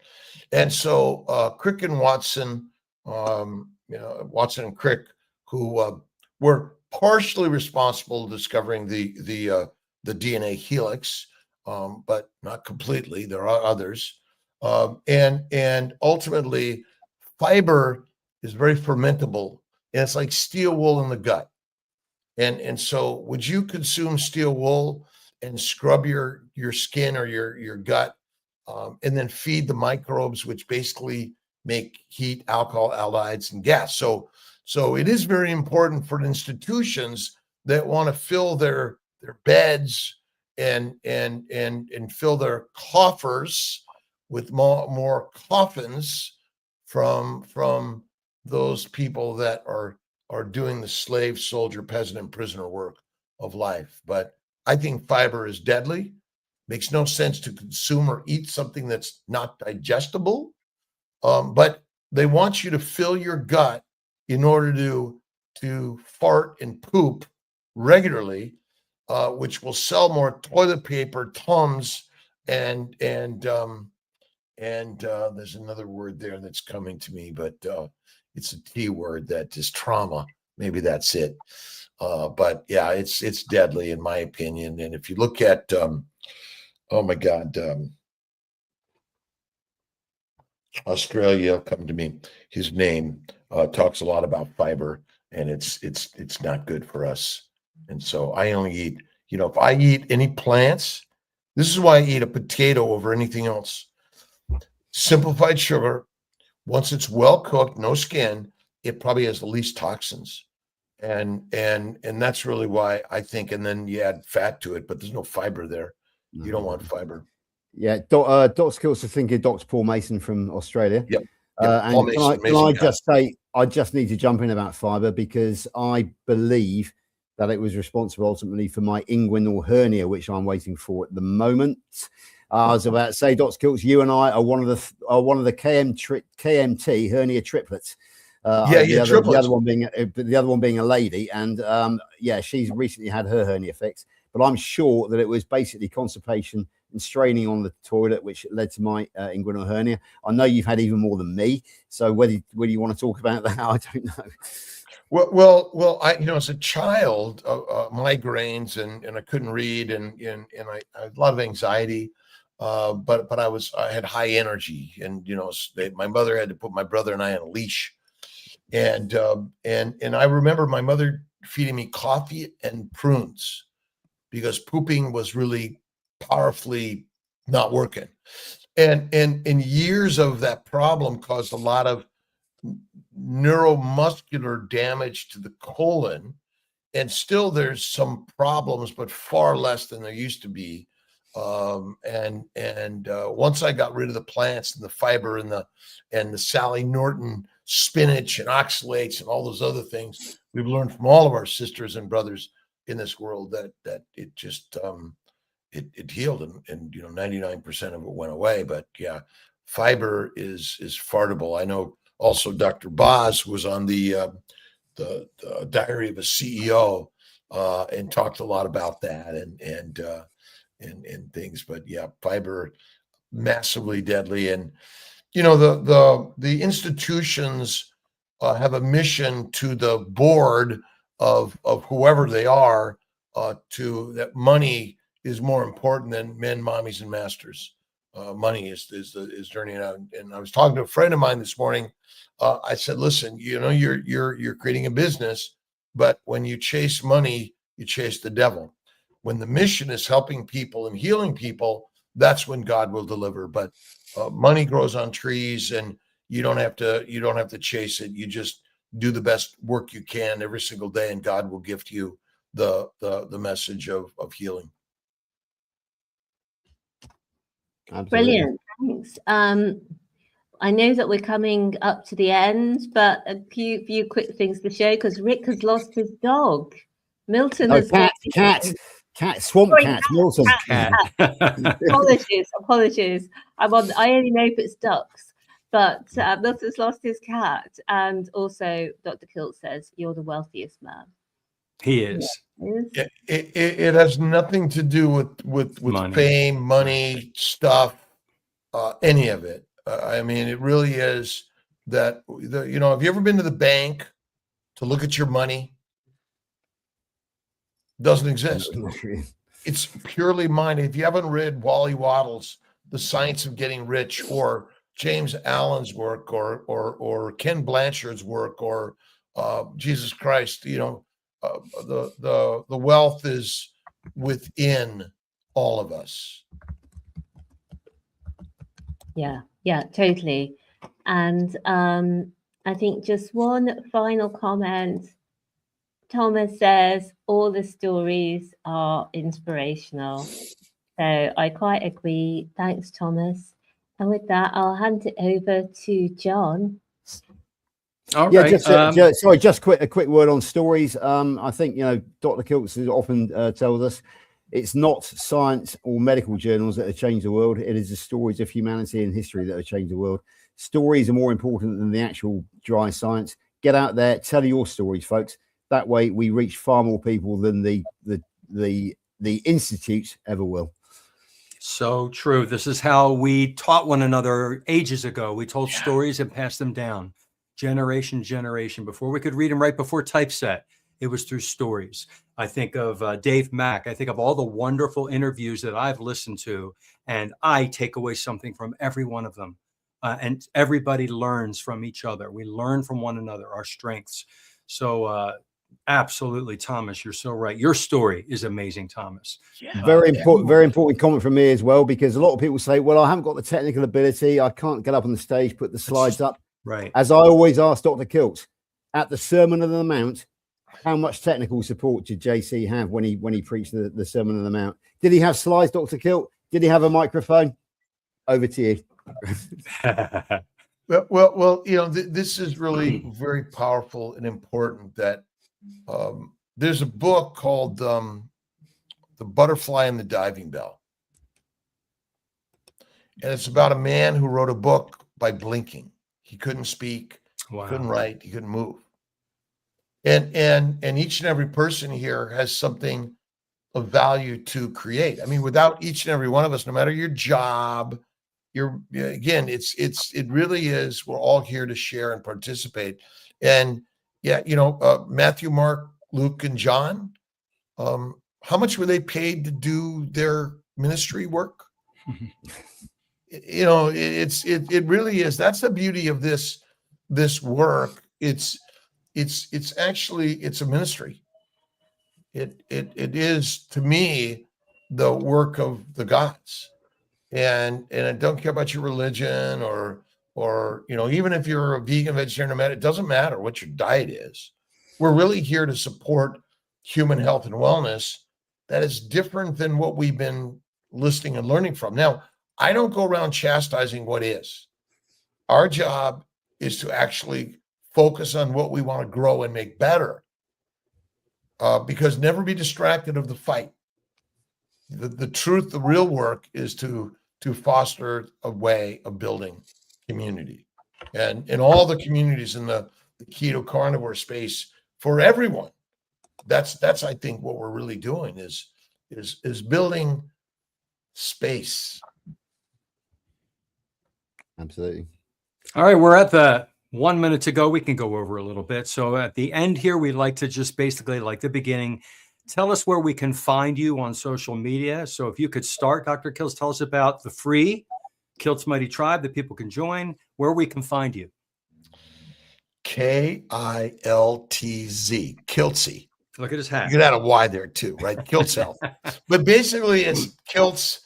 And so Crick and Watson, Watson and Crick, who were partially responsible for discovering the DNA helix, but not completely. There are others, and ultimately, fiber is very fermentable, and it's like steel wool in the gut. And so, would you consume steel wool and scrub your skin or your gut, and then feed the microbes, which basically make heat, alcohol, aldehydes, and gas? So it is very important for institutions that want to fill their beds and fill their coffers with more coffins from those people that are doing the slave, soldier, peasant, and prisoner work of life. But I think fiber is deadly. Makes no sense to consume or eat something that's not digestible. But they want you to fill your gut in order to fart and poop regularly, which will sell more toilet paper, Tums, and there's another word there that's coming to me, but it's a T word that is trauma. Maybe that's it. But yeah, it's deadly in my opinion. And if you look at, oh my God, Australia, come to me. His name talks a lot about fiber, and it's not good for us. And so I only eat, if I eat any plants, this is why I eat a potato over anything else. Simplified sugar. Once it's well cooked, no skin, it probably has the least toxins. And that's really why I think, and then you add fat to it, but there's no fiber there. You don't want fiber. Yeah, Dr. Kiltz is thinking Dr. Paul Mason from Australia. Yep. And can I just say, I just need to jump in about fiber because I believe that it was responsible ultimately for my inguinal hernia, which I'm waiting for at the moment. I was about to say, Dr. Kiltz, you and I are one of the KMT hernia triplets. Triplets. The other one being a lady, and she's recently had her hernia fixed. But I'm sure that it was basically constipation and straining on the toilet, which led to my inguinal hernia. I know you've had even more than me, so whether you want to talk about that, I don't know. Well, I as a child, migraines and I couldn't read and I had a lot of anxiety, but I had high energy, and my mother had to put my brother and I on a leash, and I remember my mother feeding me coffee and prunes because pooping was really powerfully not working, and years of that problem caused a lot of neuromuscular damage to the colon, and still there's some problems, but far less than there used to be. Once I got rid of the plants and the fiber and the Sally Norton spinach and oxalates and all those other things, we've learned from all of our sisters and brothers in this world that it just it healed, and 99% of it went away. But yeah, fiber is fartable. I know. Also, Dr. Boz was on the Diary of a CEO and talked a lot about that and things. But yeah, fiber massively deadly, and the institutions have a mission to the board of whoever they are to that money is more important than men, mommies, and masters. Money is turning out. And I was talking to a friend of mine this morning. I said, listen, you're creating a business, But when you chase money, you chase the devil. When the mission is helping people and healing people, that's when God will deliver. But money grows on trees, and you don't have to chase it. You just do the best work you can every single day, and God will gift you the message of healing. Absolutely. Brilliant. Thanks. I know that we're coming up to the end, but a few quick things to show, because Rick has lost his dog. Milton has cat, swamp Sorry, cat, Milton. Cat. Apologies. I only know if it's ducks, but Milton's lost his cat, and also Dr. Kiltz says you're the wealthiest man. He is. Yeah, It has nothing to do with Money. fame, money, stuff, any of it. I mean, it really is that, have you ever been to the bank to look at your money? Doesn't exist. It's purely money. If you haven't read Wally Waddell's The Science of Getting Rich, or James Allen's work, or Ken Blanchard's work, or Jesus Christ, the wealth is within all of us. Yeah, totally. And I think just one final comment. Thomas says all the stories are inspirational. So I quite agree. Thanks, Thomas. And with that, I'll hand it over to John. All Yeah, right. just a quick word on stories. I think, Dr. Kiltz often tells us it's not science or medical journals that have changed the world. It is the stories of humanity and history that have changed the world. Stories are more important than the actual dry science. Get out there, tell your stories, folks. That way we reach far more people than the institutes ever will. So true. This is how we taught one another ages ago. We told stories and passed them down generation. Before we could read them, right before typeset, it was through stories. I think of Dave Mack. I think of all the wonderful interviews that I've listened to, and I take away something from every one of them. And everybody learns from each other. We learn from one another, our strengths. So absolutely, Thomas, you're so right. Your story is amazing, Thomas. Yeah. Very important comment from me as well, because a lot of people say, well, I haven't got the technical ability. I can't get up on the stage, put the slides up. Right. As I always ask Dr. Kiltz, at the Sermon on the Mount, how much technical support did JC have when he preached the Sermon on the Mount? Did he have slides, Dr. Kiltz? Did he have a microphone? Over to you. Well, this is really very powerful and important. That there's a book called The Butterfly and the Diving Bell, and it's about a man who wrote a book by blinking. He couldn't speak, couldn't write, he couldn't move. And each and every person here has something of value to create. I mean, without each and every one of us, no matter your job, it really is, we're all here to share and participate. And Matthew, Mark, Luke, and John, how much were they paid to do their ministry work? It really is. That's the beauty of this work. It's a ministry. It is, to me, the work of the gods. And I don't care about your religion or even if you're a vegan, vegetarian, it doesn't matter what your diet is. We're really here to support human health and wellness that is different than what we've been listening and learning from. Now, I don't go around chastising what is. Our job is to actually focus on what we want to grow and make better, because never be distracted of the fight. The truth, the real work is to foster a way of building community, and in all the communities in the keto carnivore space for everyone. That's I think what we're really doing is building space. Absolutely. All right, we're at the 1 minute to go. We can go over a little bit. So at the end here, we'd like to just basically, like the beginning, tell us where we can find you on social media. So if you could start, Dr. Kiltz, tell us about the free Kiltz Mighty Tribe that people can join, where we can find you. Kiltz. Kiltzy. Look at his You hat. could add a Y there too, right? Kiltz Health. But basically it's Kiltz.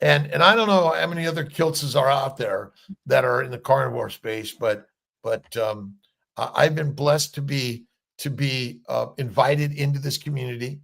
And I don't know how many other Kiltzes are out there that are in the carnivore space, but I've been blessed to be invited into this community,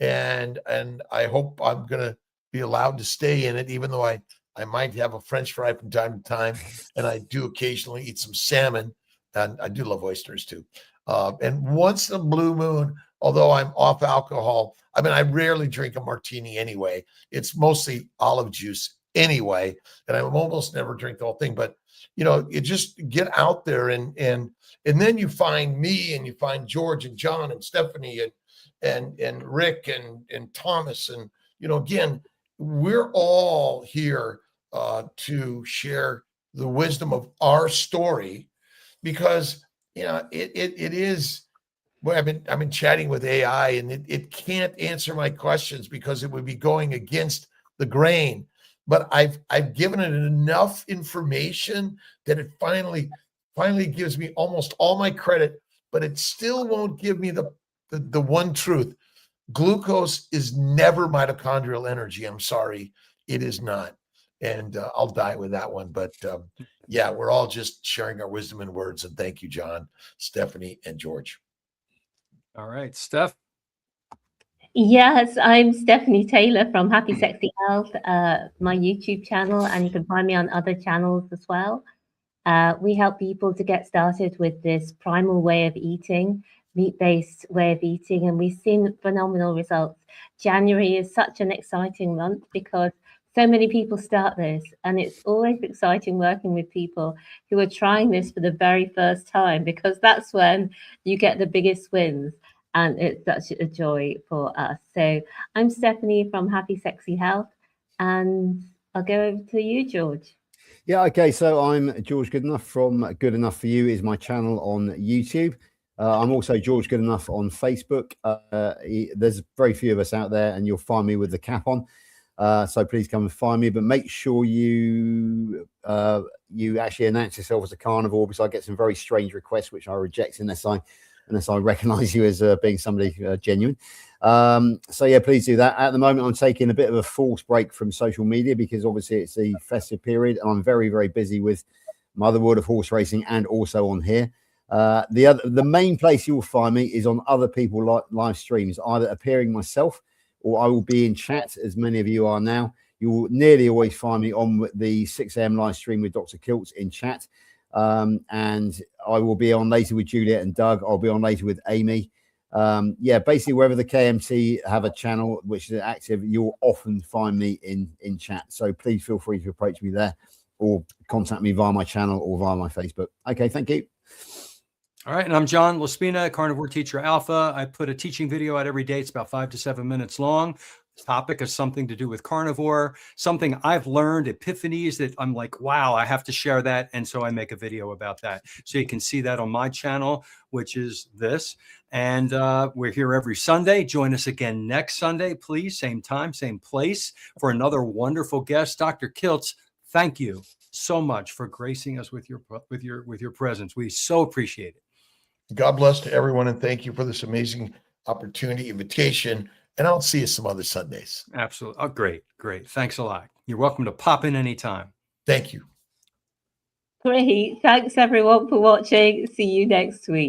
and I hope I'm gonna be allowed to stay in it, even though I might have a French fry from time to time, and I do occasionally eat some salmon, and I do love oysters too. And once in a blue moon, although I'm off alcohol, I mean, I rarely drink a martini anyway. It's mostly olive juice anyway, and I almost never drink the whole thing. But you know, you just get out there, and then you find me, and you find George and John and Stephanie and Rick and Thomas, and you know, again, we're all here to share the wisdom of our story, because you know it is. Well, I've been chatting with AI, and it can't answer my questions because it would be going against the grain. But I've given it enough information that it finally gives me almost all my credit, but it still won't give me the one truth. Glucose is never mitochondrial energy. I'm sorry, it is not. And I'll die with that one. But yeah, we're all just sharing our wisdom and words. And thank you, John, Stephanie, and George. All right, Steph. Yes, I'm Stephanie Taylor from Happy Sexy Health, my YouTube channel, and you can find me on other channels as well. We help people to get started with this primal way of eating, meat-based way of eating, and we've seen phenomenal results. January is such an exciting month because so many people start this, and it's always exciting working with people who are trying this for the very first time, because that's when you get the biggest wins. And it's such a joy for us. So I'm Stephanie from Happy Sexy Health, and I'll go over to you, George. Yeah, okay. So I'm George Goodenough from Good Enough for You is my channel on YouTube. I'm also George Goodenough on Facebook. There's very few of us out there, and you'll find me with the cap on. So please come and find me, but make sure you actually announce yourself as a carnivore, because I get some very strange requests which I reject unless I recognize you as being somebody genuine. So yeah, please do that. At the moment, I'm taking a bit of a forced break from social media because obviously it's the festive period, and I'm very, very busy with Motherwood of Horse Racing and also on here. The main place you will find me is on other people live streams, either appearing myself or I will be in chat, as many of you are now. You will nearly always find me on the 6 a.m. live stream with Dr. Kiltz in chat. And I will be on later with Juliet and Doug. I'll be on later with Amy. Yeah, basically wherever the KMT have a channel which is active, you'll often find me in chat. So please feel free to approach me there or contact me via my channel or via my Facebook. Okay, thank you. All right, and I'm John Laspina, Carnivore Teacher Alpha. I put a teaching video out every day. It's about 5 to 7 minutes long. The topic is something to do with carnivore, something I've learned, epiphanies that I'm like, wow, I have to share that. And so I make a video about that. So you can see that on my channel, which is this. And we're here every Sunday. Join us again next Sunday, please. Same time, same place, for another wonderful guest. Dr. Kiltz, thank you so much for gracing us with your presence. We so appreciate it. God bless to everyone, and thank you for this amazing opportunity, invitation, and I'll see you some other Sundays. Absolutely. Oh, great. Thanks a lot. You're welcome to pop in anytime. Thank you. Great. Thanks, everyone, for watching. See you next week.